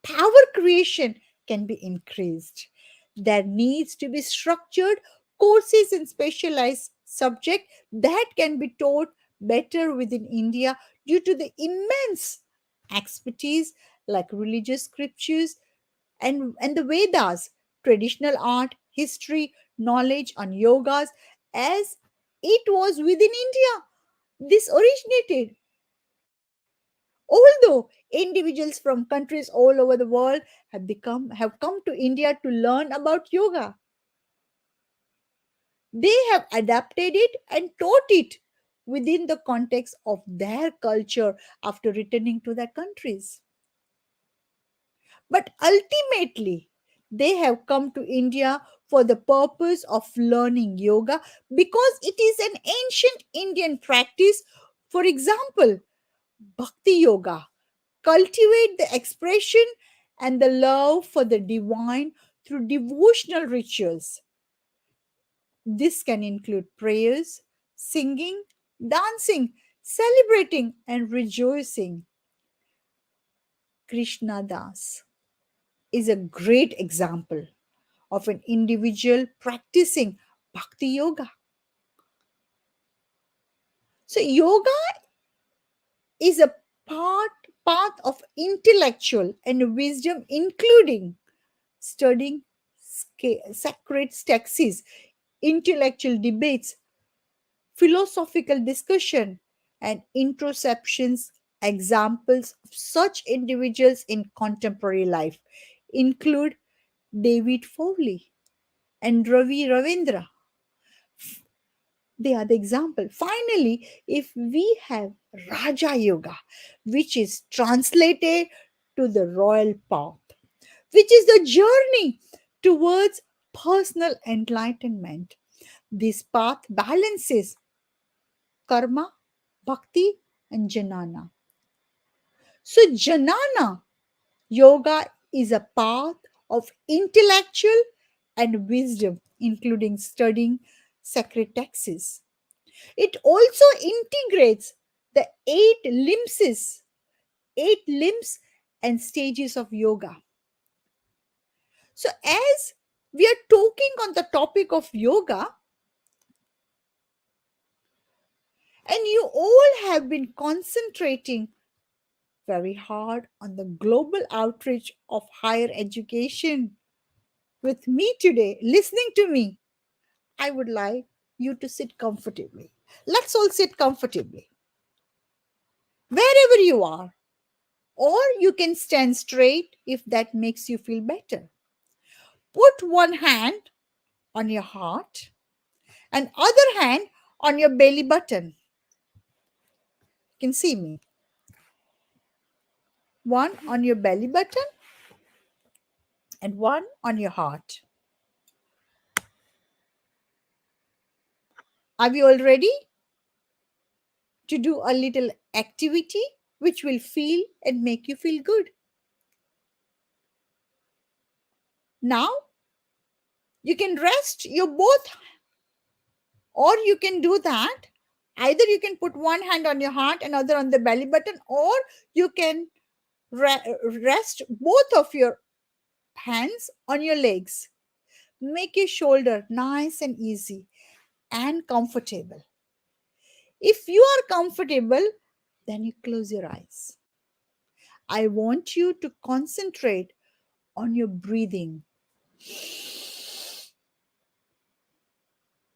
power creation can be increased. There needs to be structured courses in specialized subject that can be taught better within India due to the immense expertise like religious scriptures and the Vedas, traditional art, history, knowledge on yogas as it was within India. This originated. Although individuals from countries all over the world have come to India to learn about yoga, they have adapted it and taught it within the context of their culture after returning to their countries. But ultimately, they have come to India for the purpose of learning yoga because it is an ancient Indian practice. For example, Bhakti Yoga cultivate the expression and the love for the divine through devotional rituals. This can include prayers, singing, dancing, celebrating, and rejoicing. Krishna Das is a great example of an individual practicing bhakti yoga. So, yoga is a part path of intellectual and wisdom, including studying sacred texts, intellectual debates, philosophical discussion, and introspections. Examples of such individuals in contemporary life include David Fowley and Ravi Ravindra. They are the example. Finally, if we have Raja Yoga, which is translated to the royal path, which is the journey towards personal enlightenment. This path balances karma, bhakti, and jnana. So, jnana yoga is a path of intellectual and wisdom, including studying sacred texts. It also integrates the eight limbs and stages of yoga. So, as we are talking on the topic of yoga, and you all have been concentrating very hard on the global outreach of higher education with me today, listening to me, I would like you to sit comfortably. Let's all sit comfortably, wherever you are, or you can stand straight if that makes you feel better. Put one hand on your heart and other hand on your belly button. You can see me. One on your belly button and one on your heart. Are we all ready to do a little activity which will feel and make you feel good? Now you can rest your both, or you can do that. Either you can put one hand on your heart and other on the belly button, or you can rest both of your hands on your legs. Make your shoulder nice and easy and comfortable. If you are comfortable, then you close your eyes. I want you to concentrate on your breathing.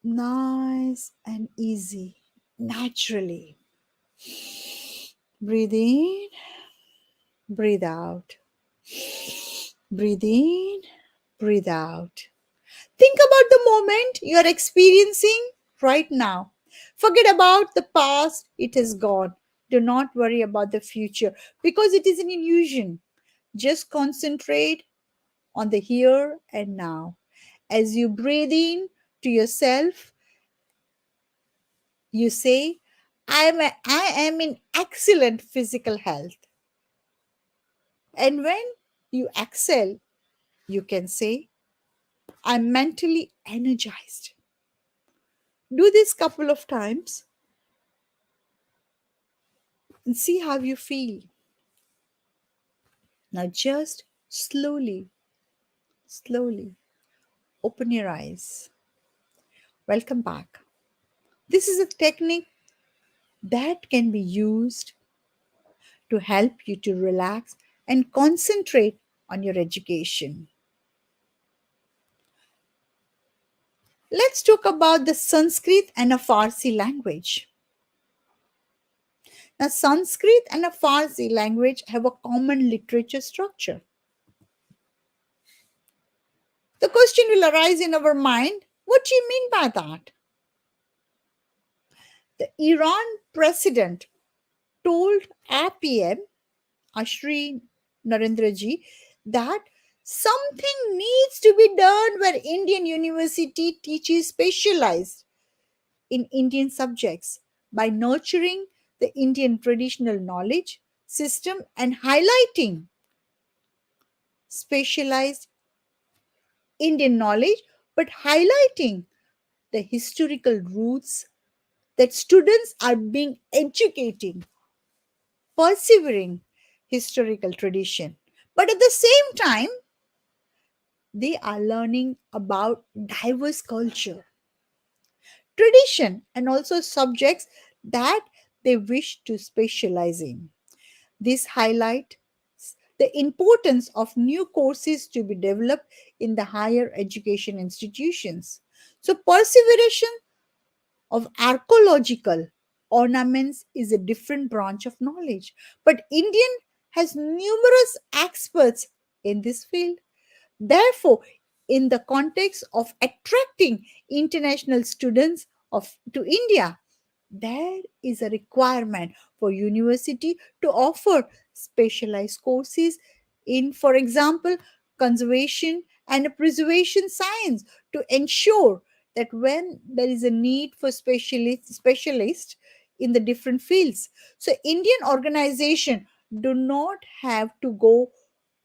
Nice and easy, naturally. Breathe in, breathe out. Breathe in, breathe out. Think about the moment you are experiencing right now. Forget about the past, it is gone. Do not worry about the future because it is an illusion. Just concentrate on the here and now. As you breathe in to yourself, you say, I am in excellent physical health. And when you exhale, you can say, I'm mentally energized. Do this couple of times and see how you feel. Now just slowly open your eyes. Welcome back. This is a technique that can be used to help you to relax and concentrate on your education. Let's talk about the Sanskrit and a Farsi language. Now, Sanskrit and a Farsi language have a common literature structure. The question will arise in our mind, what do you mean by that? The Iran president told RPM, Ashri Narendra ji, that something needs to be done where Indian university teaches specialized in Indian subjects by nurturing the Indian traditional knowledge system and highlighting specialized Indian knowledge, but highlighting the historical roots that students are being educating, persevering historical tradition. But at the same time, they are learning about diverse culture, tradition, and also subjects that they wish to specialize in. This highlights the importance of new courses to be developed in the higher education institutions. So, perseveration of archaeological ornaments is a different branch of knowledge, but Indian has numerous experts in this field. Therefore, in the context of attracting international students to India, there is a requirement for university to offer specialized courses in, for example, conservation and preservation science, to ensure that when there is a need for specialists in the different fields, so Indian organization do not have to go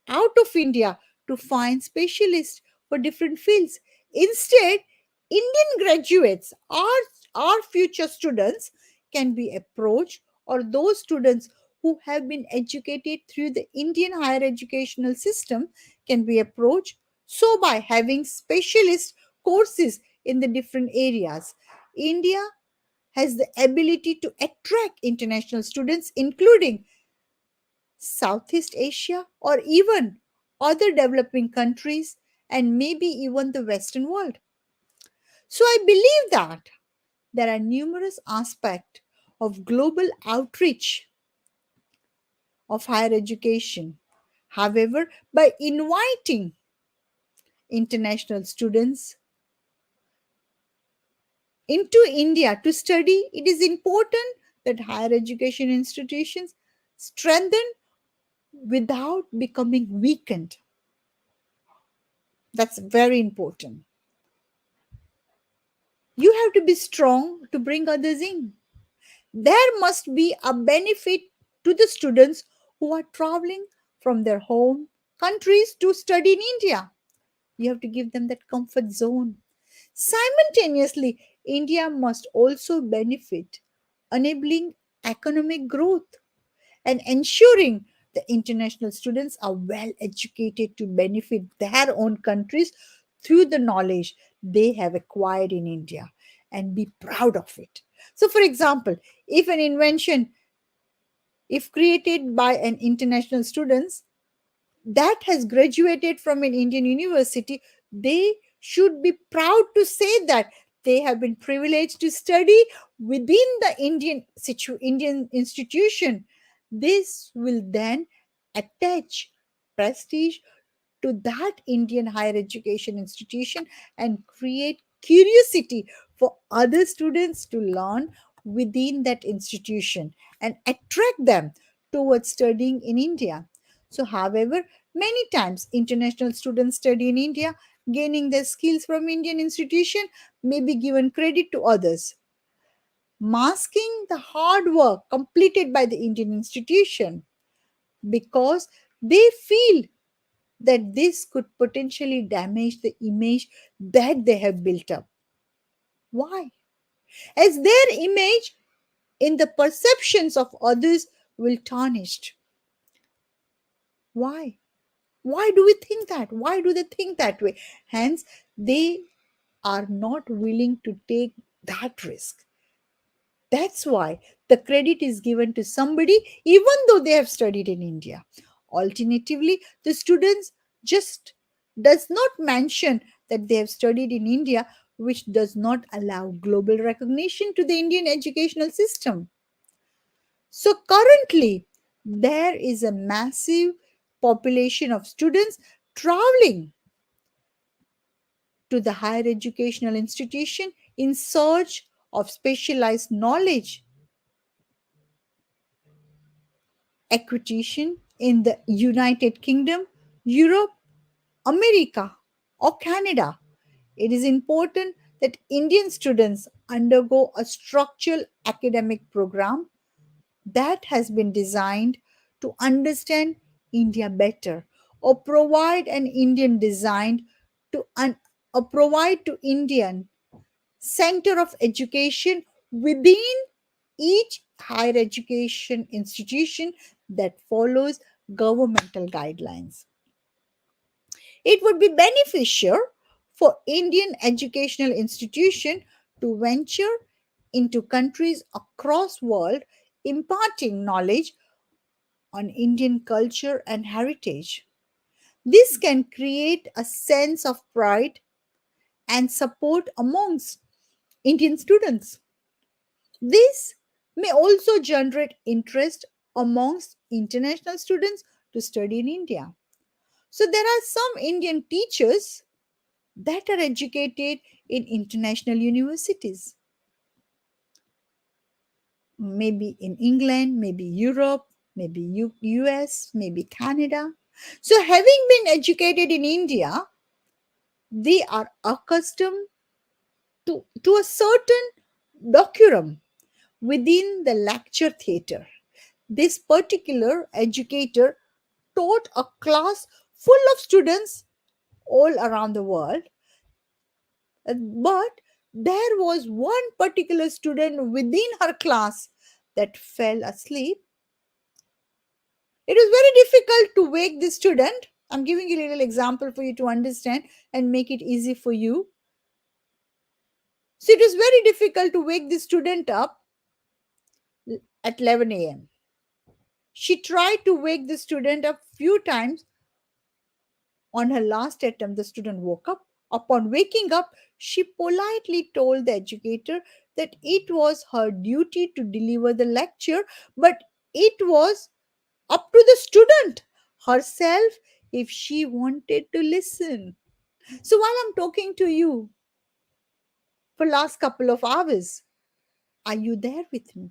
out of India to find specialists for different fields. Instead, Indian graduates, our future students, can be approached, or those students who have been educated through the Indian higher educational system can be approached. So, by having specialist courses in the different areas, India has the ability to attract international students, including Southeast Asia, or even other developing countries, and maybe even the Western world. So I believe that there are numerous aspects of global outreach of higher education. However, by inviting international students into India to study, it is important that higher education institutions strengthen without becoming weakened. That's very important. You have to be strong to bring others in. There must be a benefit to the students who are traveling from their home countries to study in India. You have to give them that comfort zone. Simultaneously, India must also benefit, enabling economic growth and ensuring the international students are well educated to benefit their own countries through the knowledge they have acquired in India and be proud of it. So, for example, if an invention, if created by an international students that has graduated from an Indian university, they should be proud to say that they have been privileged to study within the Indian institution. This will then attach prestige to that Indian higher education institution and create curiosity for other students to learn within that institution and attract them towards studying in India. So, however, many times international students study in India, gaining their skills from Indian institution may be given credit to others, masking the hard work completed by the Indian institution because they feel that this could potentially damage the image that they have built up. Why? As their image in the perceptions of others will tarnished. Why? Why do we think that? Why do they think that way? Hence, they are not willing to take that risk. That's why the credit is given to somebody, even though they have studied in India. Alternatively, the students just does not mention that they have studied in India, which does not allow global recognition to the Indian educational system. So currently, there is a massive population of students traveling to the higher educational institution in search of specialized knowledge acquisition in the United Kingdom, Europe, America, or Canada. It is important that Indian students undergo a structural academic program that has been designed to understand India better, or provide an Indian designed to or provide to Indian center of education within each higher education institution that follows governmental guidelines. It would be beneficial for Indian educational institution to venture into countries across world, imparting knowledge on Indian culture and heritage. This can create a sense of pride and support amongst Indian students. This may also generate interest amongst international students to study in India. So, there are some Indian teachers that are educated in international universities, maybe in England, maybe Europe, maybe US, maybe Canada. So, having been educated in India, they are accustomed to a certain decorum within the lecture theatre. This particular educator taught a class full of students all around the world, but there was one particular student within her class that fell asleep. It was very difficult to wake the student. I'm giving you a little example for you to understand and make it easy for you. So it was very difficult to wake the student up at 11 a.m. She tried to wake the student up few times. On her last attempt, the student woke up. Upon waking up, she politely told the educator that it was her duty to deliver the lecture, but it was up to the student herself if she wanted to listen. So while I'm talking to you for last couple of hours, are you there with me?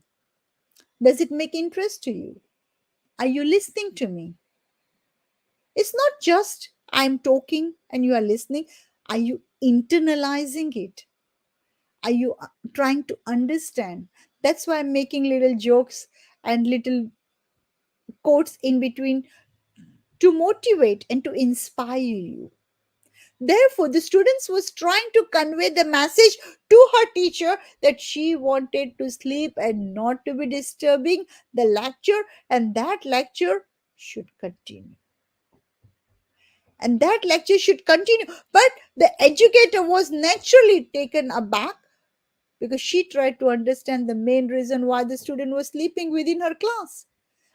Does it make interest to you? Are you listening to me? It's not just I'm talking and you are listening. Are you internalizing it? Are you trying to understand? That's why I'm making little jokes and little quotes in between to motivate and to inspire you. Therefore, the students was trying to convey the message to her teacher that she wanted to sleep and not to be disturbing the lecture, and that lecture should continue. And that lecture should continue. But the educator was naturally taken aback because she tried to understand the main reason why the student was sleeping within her class.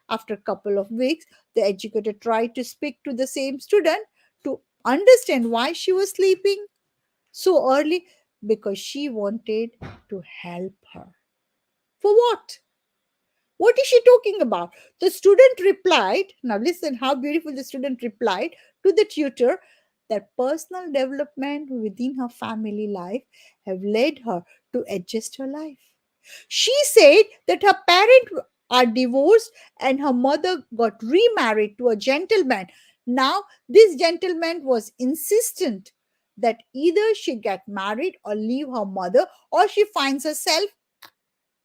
After a couple of weeks, the educator tried to speak to the same student to understand why she was sleeping so early, because she wanted to help her. For what? What is she talking about? The student replied, now listen how beautiful the student replied to the tutor, that personal development within her family life have led her to adjust her life. She said that her parents are divorced and her mother got remarried to a gentleman. Now, this gentleman was insistent that either she get married or leave her mother, or she finds herself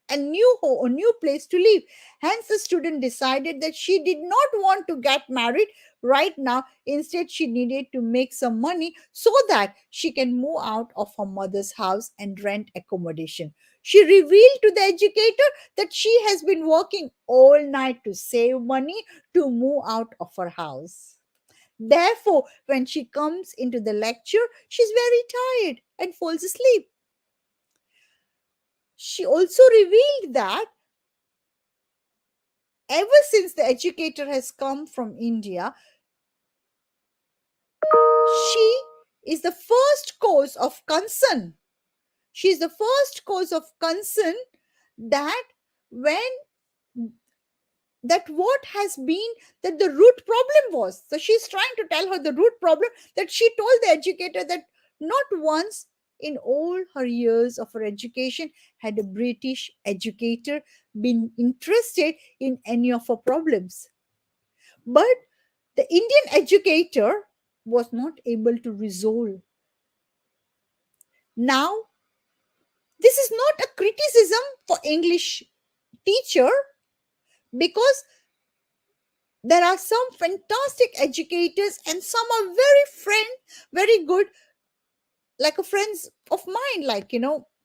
a new place to live. Hence, the student decided that she did not want to get married right now. Instead, she needed to make some money so that she can move out of her mother's house and rent accommodation. She revealed to the educator that she has been working all night to save money to move out of her house. Therefore, when she comes into the lecture, she's very tired and falls asleep. She also revealed that ever since the educator has come from India, she is the first cause of concern. She is the first cause of concern that when that what has been that the root problem was. So she's trying to tell her the root problem, that she told the educator that not once in all her years of her education had a British educator been interested in any of her problems. But the Indian educator was not able to resolve. Now, this is not a criticism for English teacher, because there are some fantastic educators and some are very good, like a friends of mine, like,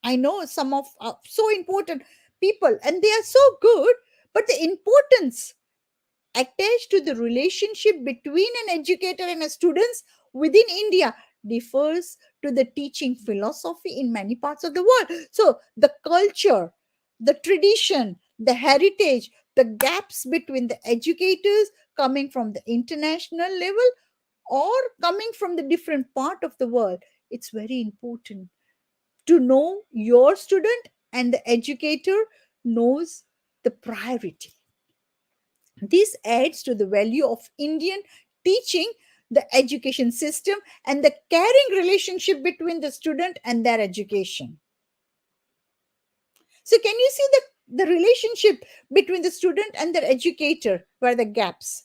I know some of so important people and they are so good, but the importance attached to the relationship between an educator and a students within India differs to the teaching philosophy in many parts of the world. So the culture, the tradition, the heritage, the gaps between the educators coming from the international level or coming from the different part of the world. It's very important to know your student and the educator knows the priority. This adds to the value of Indian teaching, the education system, and the caring relationship between the student and their education. So, can you see the relationship between the student and their educator where the gaps?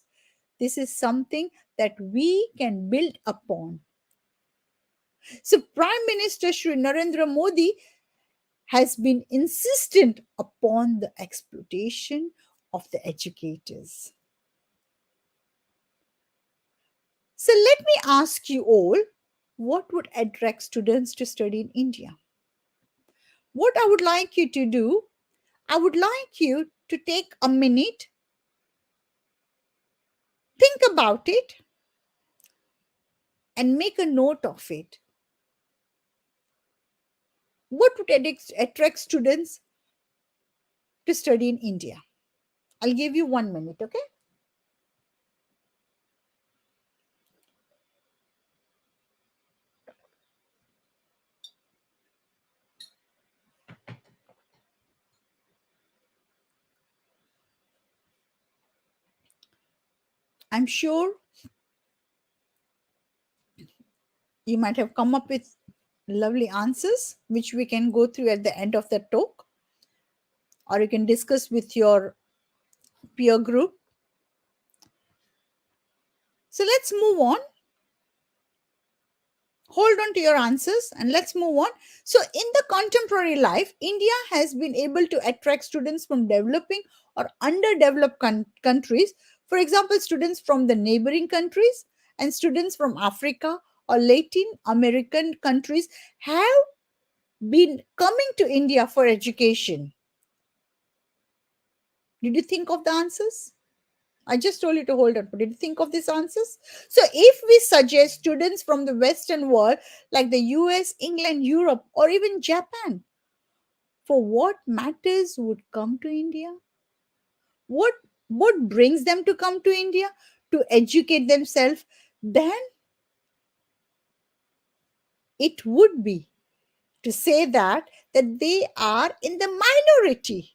This is something that we can build upon. So, Prime Minister Shri Narendra Modi has been insistent upon the exploitation of the educators. So let me ask you all, what would attract students to study in India? What I would like you to do, I would like you to take a minute, think about it, and make a note of it. What would attract students to study in India? I'll give you 1 minute, okay? I'm sure you might have come up with lovely answers, which we can go through at the end of the talk, or you can discuss with your peer group. So let's move on. Hold on to your answers and let's move on. So, in the contemporary life, India has been able to attract students from developing or underdeveloped countries. For example, students from the neighboring countries and students from Africa or Latin American countries have been coming to India for education. Did you think of the answers? I just told you to hold on, but did you think of these answers? So, if we suggest students from the Western world, like the US, England, Europe, or even Japan, for what matters would come to India? What, what brings them to come to India? To educate themselves? Then it would be to say that they are in the minority.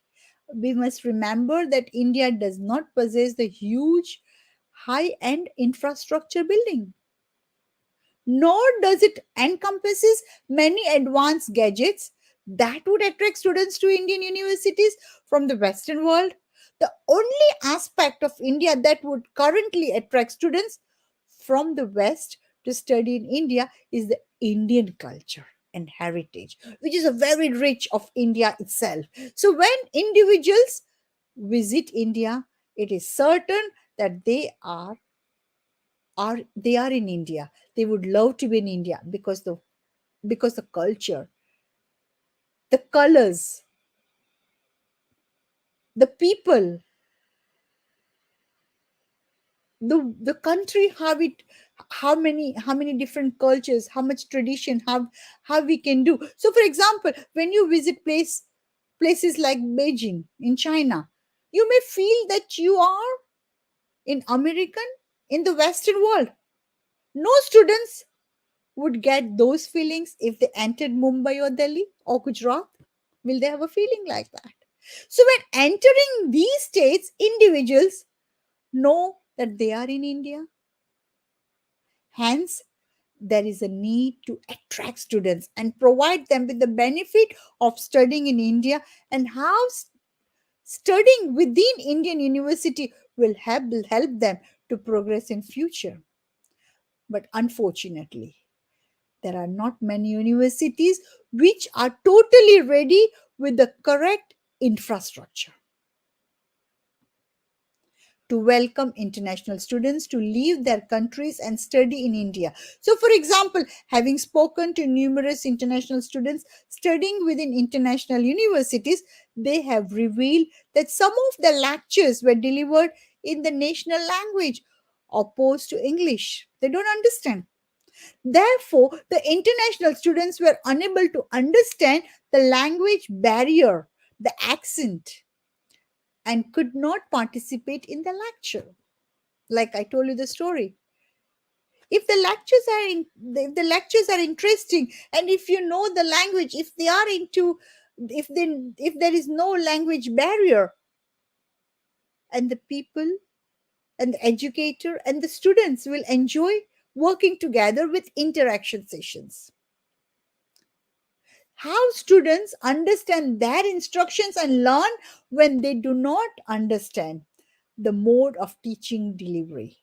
We must remember that India does not possess the huge high-end infrastructure building, nor does it encompasses many advanced gadgets that would attract students to Indian universities from the Western world. The only aspect of India that would currently attract students from the West to study in India is the Indian culture and heritage, which is a very rich of India itself. So when individuals visit India, it is certain that they are in India. They would love to be in India because the culture, the colors, the people, the country, how many different cultures, how much tradition, how we can do. So for example, when you visit places like Beijing in China, you may feel that you are in American, in the Western world. No students would get those feelings if they entered Mumbai or Delhi or Gujarat. Will they have a feeling like that? So, when entering these states, individuals know that they are in India. Hence, there is a need to attract students and provide them with the benefit of studying in India and how studying within Indian university will help them to progress in future. But unfortunately, there are not many universities which are totally ready with the correct infrastructure to welcome international students to leave their countries and study in India. So, for example, having spoken to numerous international students studying within international universities, they have revealed that some of the lectures were delivered in the national language opposed to English. They don't understand. Therefore, the international students were unable to understand the language barrier, the accent. and could not participate in the lecture. Like I told you the story. If the lectures are if the lectures are interesting, and if you know the language, if they are into, if there is no language barrier, and the people and the educator and the students will enjoy working together with interaction sessions. How students understand their instructions and learn when they do not understand the mode of teaching delivery.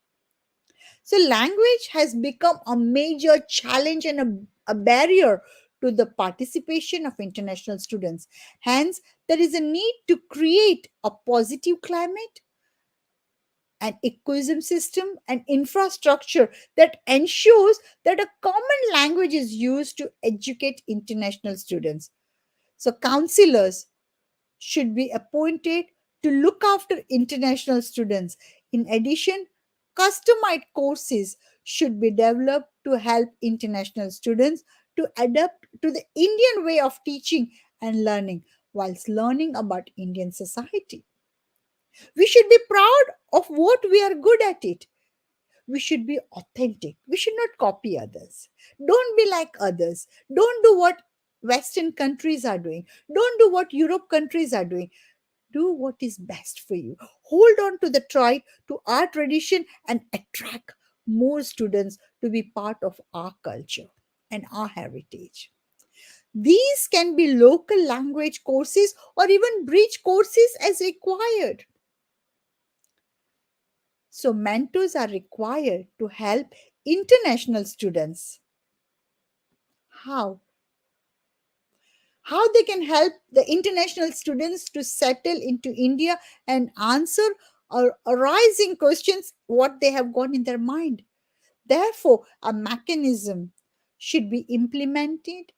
So, language has become a major challenge and a barrier to the participation of international students. Hence, there is a need to create a positive climate, an ecosystem system, and infrastructure that ensures that a common language is used to educate international students. So, counselors should be appointed to look after international students. In addition, customized courses should be developed to help international students to adapt to the Indian way of teaching and learning whilst learning about Indian society. We should be proud of what we are good at it. We should be authentic. We should not copy others. Don't be like others. Don't do what Western countries are doing. Don't do what Europe countries are doing. Do what is best for you. Hold on to the tribe, to our tradition, and attract more students to be part of our culture and our heritage. These can be local language courses or even bridge courses as required. So, mentors are required to help international students. How? How they can help the international students to settle into India and answer arising questions what they have got in their mind. Therefore, a mechanism should be implemented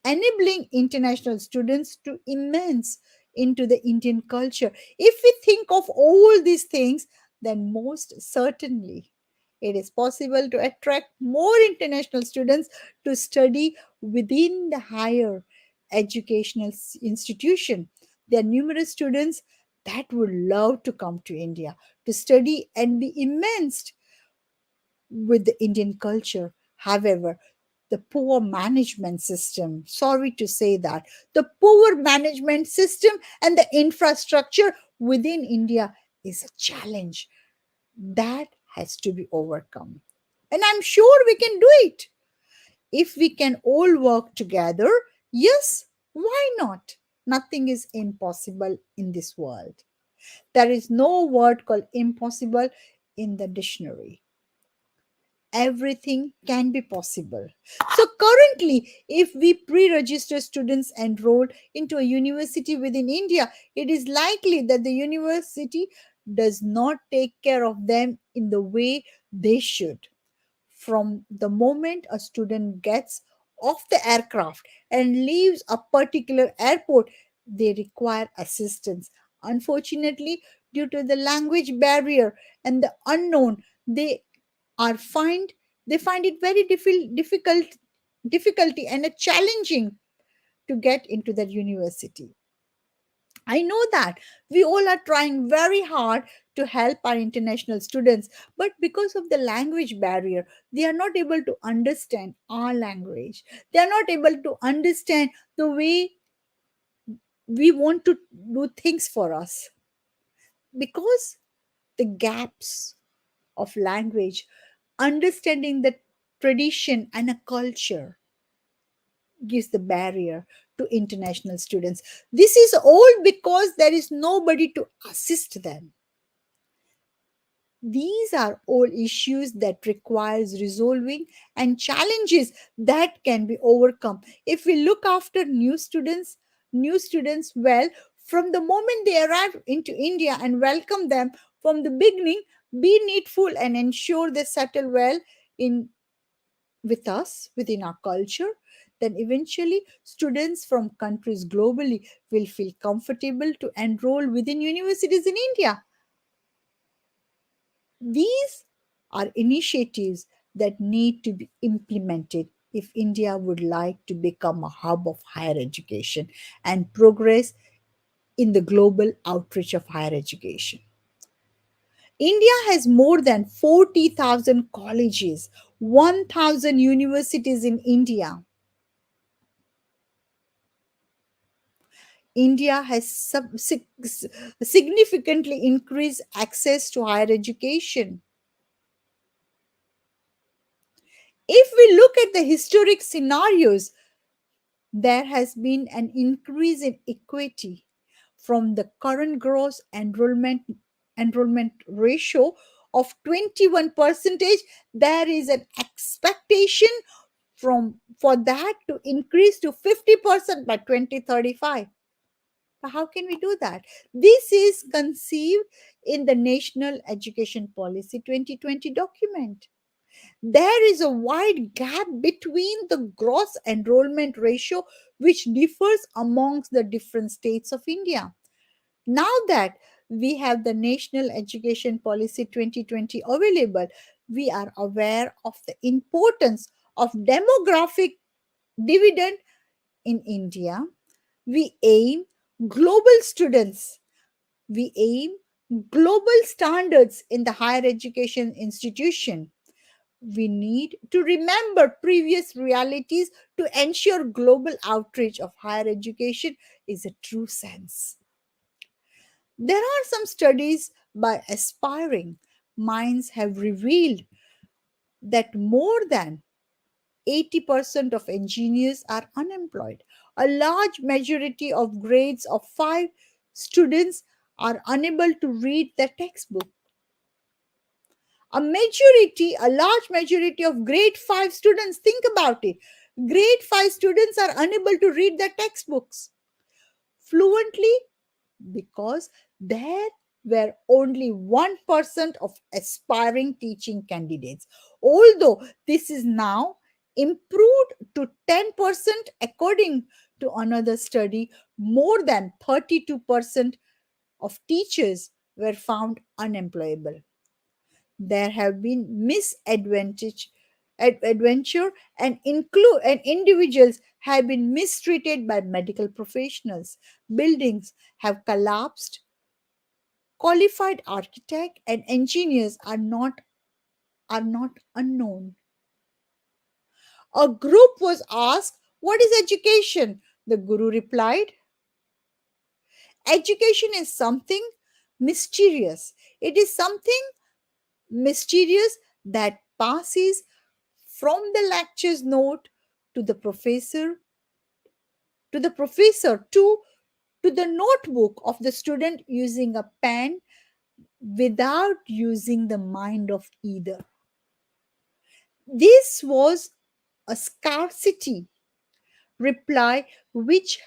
enabling international students to immerse into the Indian culture. If we think of all these things, then most certainly it is possible to attract more international students to study within the higher educational institution. There are numerous students that would love to come to India to study and be immersed with the Indian culture. However, the poor management system, sorry to say that, the poor management system and the infrastructure within India is a challenge that has to be overcome. And I'm sure we can do it. If we can all work together, yes, why not? Nothing is impossible in this world. There is no word called impossible in the dictionary. Everything can be possible. So, currently, if we pre register students enrolled into a university within India, it is likely that the university does not take care of them in the way they should. From the moment a student gets off the aircraft and leaves a particular airport, they require assistance. Unfortunately, due to the language barrier and the unknown, are find they find it very difficulty and a challenging to get into that university. I know that we all are trying very hard to help our international students, but because of the language barrier, they are not able to understand our language. They are not able to understand the way we want to do things for us because the gaps of language, understanding the tradition and a culture gives the barrier to international students. This is all because there is nobody to assist them. These are all issues that requires resolving and challenges that can be overcome if we look after new students well from the moment they arrive into India and welcome them from the beginning, be needful and ensure they settle well in with us within our culture, then eventually students from countries globally will feel comfortable to enroll within universities in India. These are initiatives that need to be implemented if India would like to become a hub of higher education and progress in the global outreach of higher education. India has more than 40,000 colleges, 1,000 universities in India. India has significantly increased access to higher education. If we look at the historic scenarios, there has been an increase in equity from the current gross enrollment ratio of 21 percentage. There is an expectation for that to increase to 50% by 2035. How can we do that? This is conceived in the National Education Policy 2020 document. There is a wide gap between the gross enrollment ratio, which differs amongst the different states of India. Now that we have the National Education Policy 2020 available, we are aware of the importance of demographic dividend in India. We aim global students. We aim global standards in the higher education institution. We need to remember previous realities to ensure global outreach of higher education is a true sense. There are some studies by aspiring minds have revealed that more than 80% of engineers are unemployed. A large majority of grades of 5 students are unable to read the textbook. A large majority of grade 5 students, think about it. Grade 5 students are unable to read the textbooks fluently because there were only 1% of aspiring teaching candidates. Although this is now improved to 10% according to another study, more than 32% of teachers were found unemployable. There have been adventure and individuals have been mistreated by medical professionals. Buildings have collapsed. Qualified architect and engineers are not unknown. A group was asked, "What is education?" The guru replied, "Education is something mysterious. It is something mysterious that passes from the lecture's note to the professor to the notebook of the student using a pen without using the mind of either." This was a scarcity reply which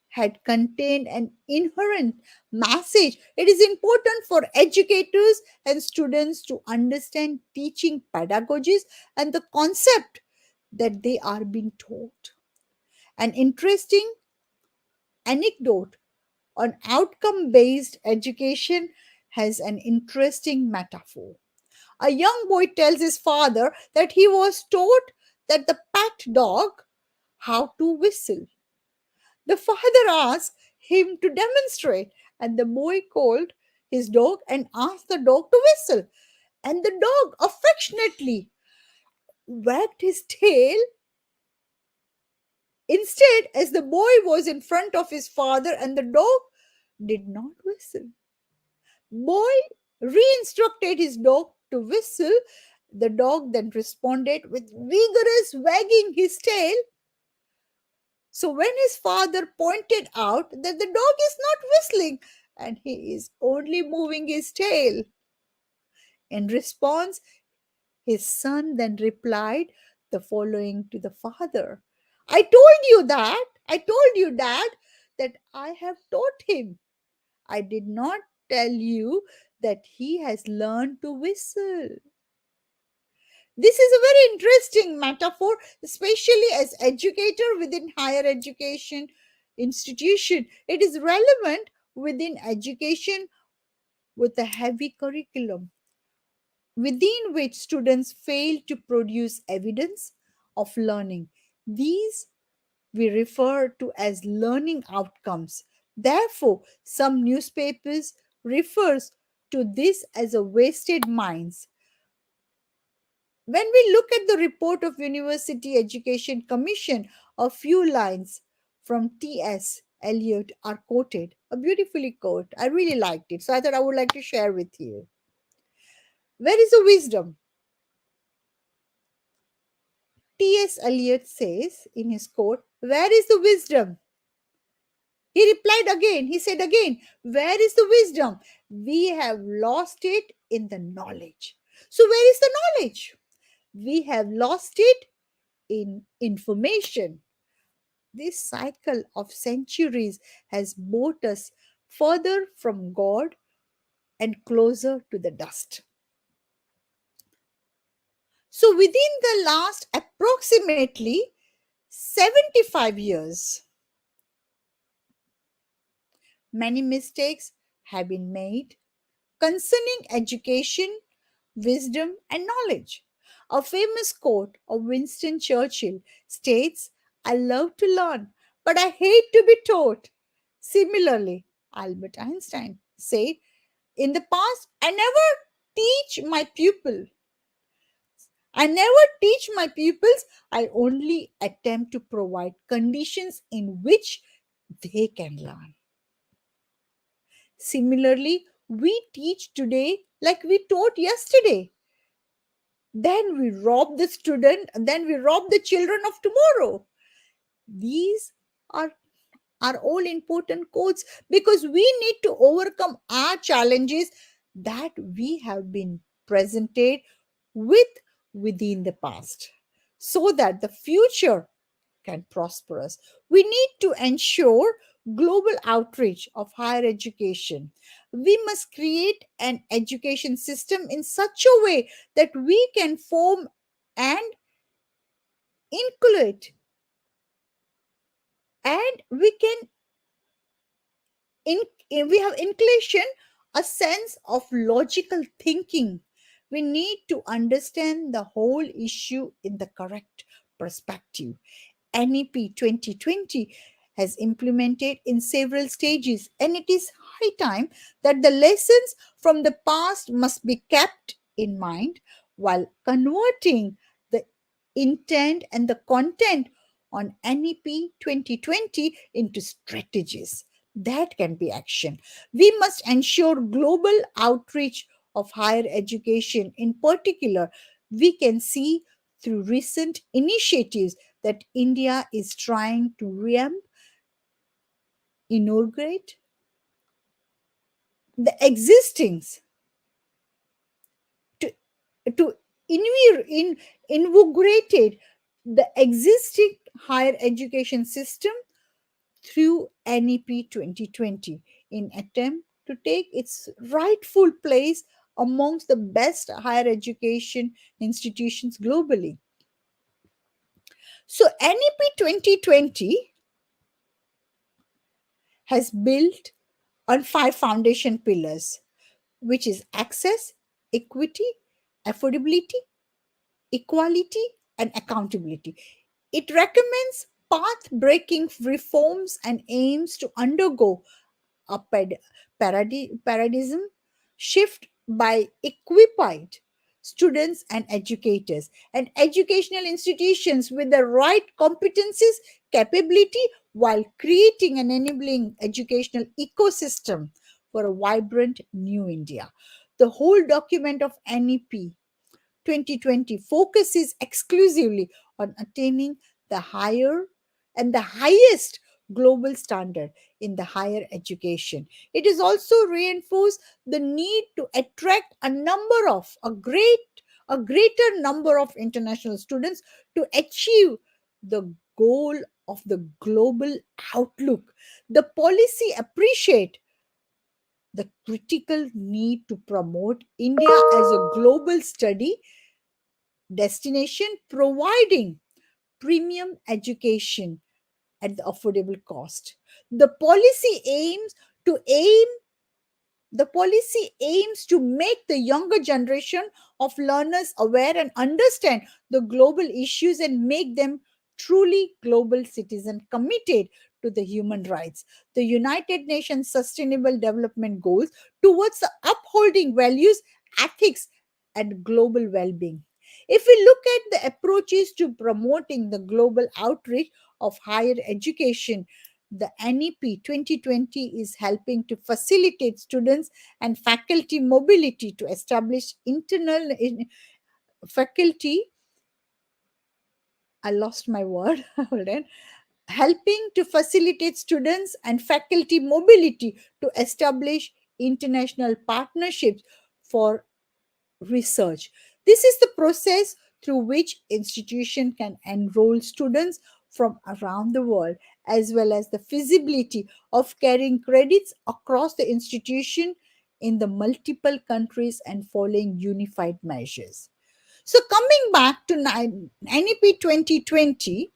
had contained an inherent message. It is important for educators and students to understand teaching pedagogies and the concept that they are being taught. An interesting anecdote on outcome based education has an interesting metaphor. A young boy tells his father that he was taught that the pet dog how to whistle. The father asked him to demonstrate, and the boy called his dog and asked the dog to whistle. And the dog affectionately wagged his tail instead, as the boy was in front of his father, and the dog did not whistle. Boy re-instructed his dog to whistle. The dog then responded with vigorous wagging his tail. So when his father pointed out that the dog is not whistling and he is only moving his tail, in response, his son then replied the following to the father: I told you, Dad, that I have taught him. I did not tell you that he has learned to whistle. This is a very interesting metaphor, especially as educator within higher education institution. It is relevant within education with a heavy curriculum, within which students fail to produce evidence of learning. These we refer to as learning outcomes. Therefore, some newspapers refers to this as a wasted minds. When we look at the report of University Education Commission, a few lines from T.S. Eliot are quoted. A beautifully quote. I really liked it. So I thought I would like to share with you. Where is the wisdom? T.S. Eliot says in his quote, where is the wisdom? He replied again, he said again, where is the wisdom? We have lost it in the knowledge. So, where is the knowledge? We have lost it in information. This cycle of centuries has brought us further from God and closer to the dust. So, within the last approximately 75 years, many mistakes have been made concerning education, wisdom, and knowledge. A famous quote of Winston Churchill states, I love to learn, but I hate to be taught. Similarly, Albert Einstein said, in the past, I never teach my pupils, I only attempt to provide conditions in which they can learn. Similarly, we teach today like we taught yesterday. Then we rob the student, then we rob the children of tomorrow. These are all important codes because we need to overcome our challenges that we have been presented with within the past so that the future can prosper us. We need to ensure global outreach of higher education. We must create an education system in such a way that we can form and inculcate and in, we have inclination a sense of logical thinking. We need to understand the whole issue in the correct perspective. NEP 2020 has implemented in several stages, and it is high time that the lessons from the past must be kept in mind while converting the intent and the content on NEP 2020 into strategies that can be action. We must ensure global outreach of higher education. In particular, we can see through recent initiatives that India is trying to inaugurate the existing to, to inaugurated the existing higher education system through NEP 2020 in attempt to take its rightful place amongst the best higher education institutions globally. So NEP 2020 has built on five foundation pillars, which is access, equity, affordability, equality, and accountability. It recommends path breaking reforms and aims to undergo a paradigm shift by equipped students and educators and educational institutions with the right competencies, capability, while creating an enabling educational ecosystem for a vibrant new India. The whole document of NEP 2020 focuses exclusively on attaining the higher and the highest global standard in the higher education. It is also reinforced the need to attract a greater number of international students to achieve the goal of the global outlook. The policy appreciate the critical need to promote India as a global study destination, providing premium education at the affordable cost. The policy aims to aim the policy aims to make the younger generation of learners aware and understand the global issues and make them truly global citizens committed to the human rights, the United Nations Sustainable Development Goals, towards the upholding values, ethics, and global well being. If we look at the approaches to promoting the global outreach of higher education, the NEP 2020 is helping to facilitate students and faculty mobility to establish faculty. I lost my word. Hold on. Helping to facilitate students and faculty mobility to establish international partnerships for research. This is the process through which institution can enroll students from around the world, as well as the feasibility of carrying credits across the institution in the multiple countries and following unified measures. So coming back to NEP 2020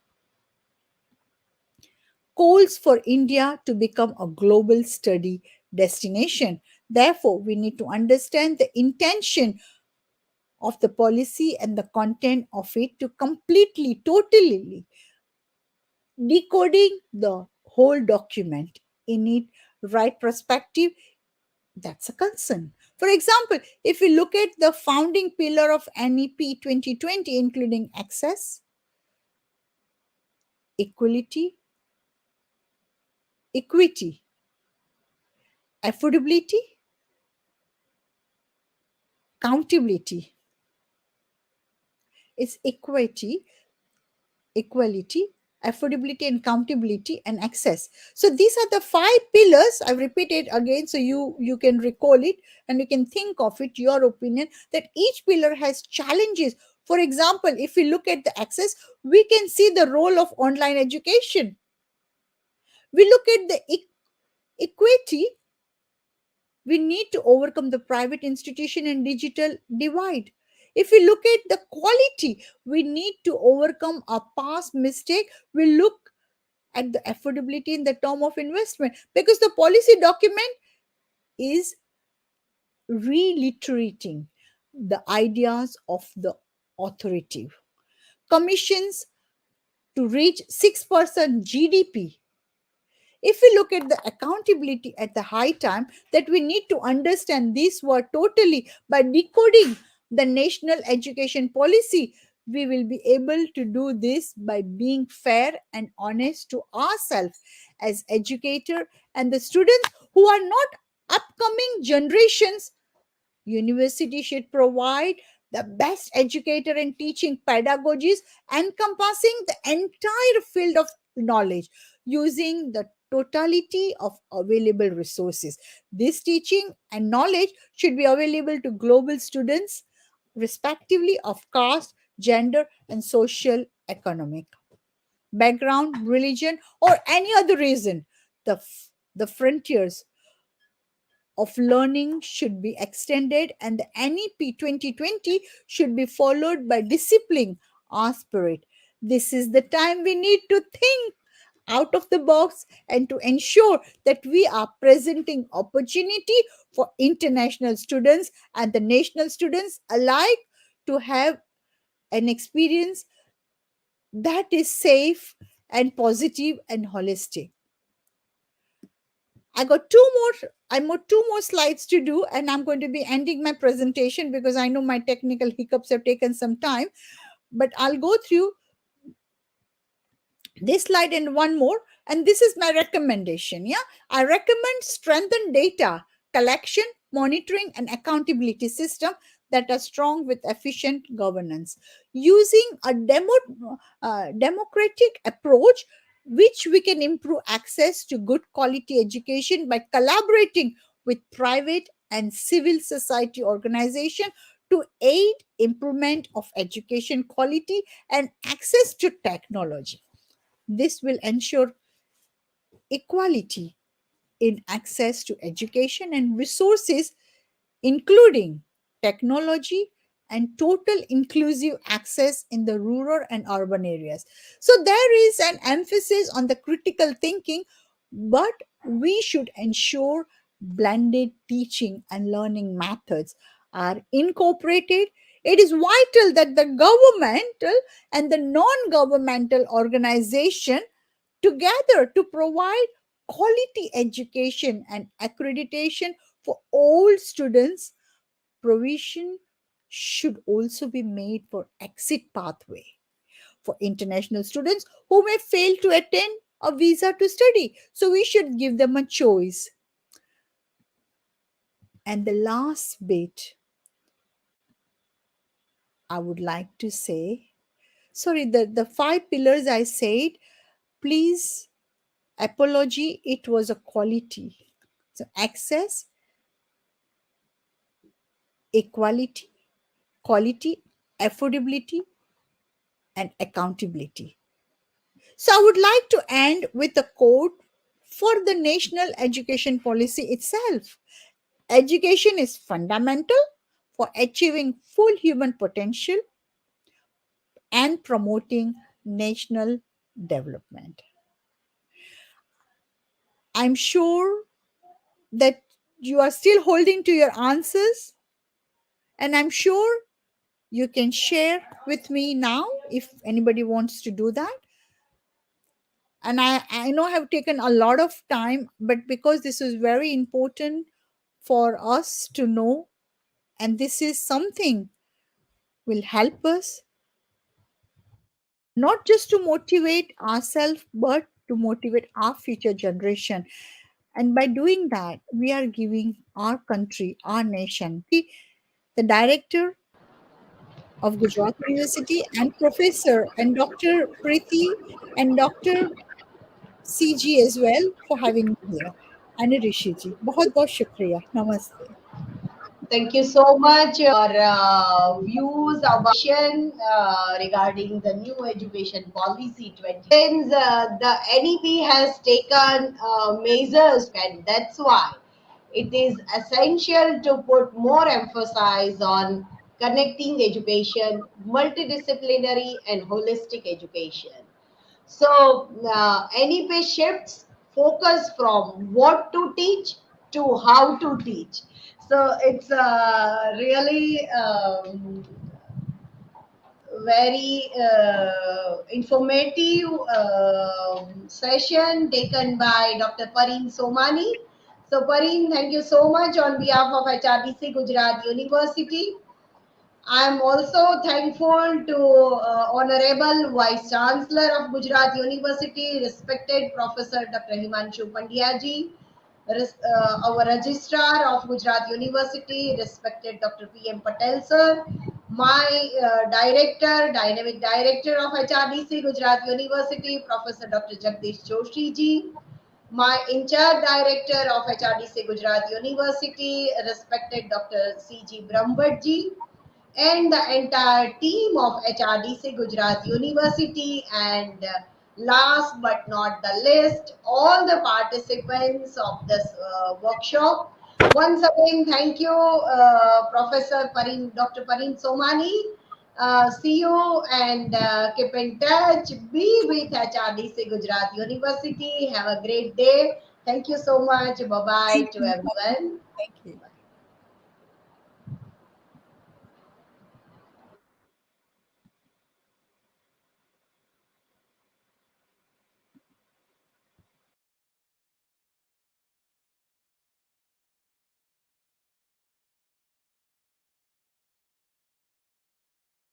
calls for India to become a global study destination. Therefore, we need to understand the intention of the policy and the content of it to completely, totally decoding the whole document in it right perspective. That's a concern. For example, if we look at the founding pillar of NEP 2020, including access, equality, equity, affordability, accountability. It's equality, affordability, and accountability, and access. So these are the five pillars. I repeat it again so you can recall it and you can think of it, your opinion, that each pillar has challenges. For example, if we look at the access, we can see the role of online education. We look at the equity, we need to overcome the private institution and digital divide. If we look at the quality, we need to overcome a past mistake. We look at the affordability in the term of investment, because the policy document is reiterating the ideas of the authoritative commissions to reach 6% GDP. If we look at the accountability at the high time, that we need to understand this word totally by decoding the national education policy, we will be able to do this by being fair and honest to ourselves as educator and the students who are not upcoming generations. University should provide the best educator and teaching pedagogies encompassing the entire field of knowledge using the totality of available resources. This teaching and knowledge should be available to global students, respectively of caste, gender, and social economic background, religion, or any other reason. The frontiers of learning should be extended, and the NEP 2020 should be followed by discipline our spirit. This is the time we need to think out of the box and to ensure that we are presenting opportunity for international students and the national students alike to have an experience that is safe and positive and holistic. I got two more slides to do, and I'm going to be ending my presentation because I know my technical hiccups have taken some time, but I'll go through this slide and one more, and this is my recommendation. Yeah, I recommend strengthen data collection, monitoring, and accountability system that are strong with efficient governance using a democratic approach, which we can improve access to good quality education by collaborating with private and civil society organization to aid improvement of education quality and access to technology. This will ensure equality in access to education and resources, including technology and total inclusive access in the rural and urban areas. So, there is an emphasis on the critical thinking, but we should ensure blended teaching and learning methods are incorporated. It is vital that the governmental and the non governmental organization together to provide quality education and accreditation for all students. Provision should also be made for exit pathway for international students who may fail to attend a visa to study. So we should give them a choice. And the last bit I would like to say, sorry, the five pillars I said, please apology, it was a quality. So access, equality, quality, affordability, and accountability. So I would like to end with a quote for the national education policy itself. Education is fundamental for achieving full human potential and promoting national development. I'm sure that you are still holding to your answers, and I'm sure you can share with me now if anybody wants to do that. And I know I have taken a lot of time, but because this is very important for us to know, and this is something will help us not just to motivate ourselves but to motivate our future generation. And by doing that, we are giving our country, our nation, the director of Gujarat University and professor and Dr. Preeti and Dr. CG as well for having me here. And Rishi ji, बहुत बहुत शुक्रिया. Namaste. Thank you so much for views about regarding the new education policy 20. Since the NEP has taken measures, and that's why it is essential to put more emphasis on connecting education, multidisciplinary and holistic education. So NEP shifts focus from what to teach to how to teach. So it's really very informative session taken by Dr. Pareen Somani. So Pareen, thank you so much on behalf of HRDC Gujarat University. I am also thankful to Honorable Vice Chancellor of Gujarat University, respected Professor Dr. Himanshu Pandya ji, our Registrar of Gujarat University, respected Dr. P.M. Patel sir, my Dynamic Director of HRDC Gujarat University, Professor Dr. Jagdish Joshi ji, my in-charge director of HRDC Gujarat University, respected Dr. C.G. Brahmbhatt ji, and the entire team of HRDC Gujarat University, and last but not the least, all the participants of this workshop. Once again, thank you, Professor Pareen, Dr. Pareen Somani. See you and keep in touch. Be with HRDC Gujarat University. Have a great day. Thank you so much. Bye bye Thank to you. everyone. Thank you.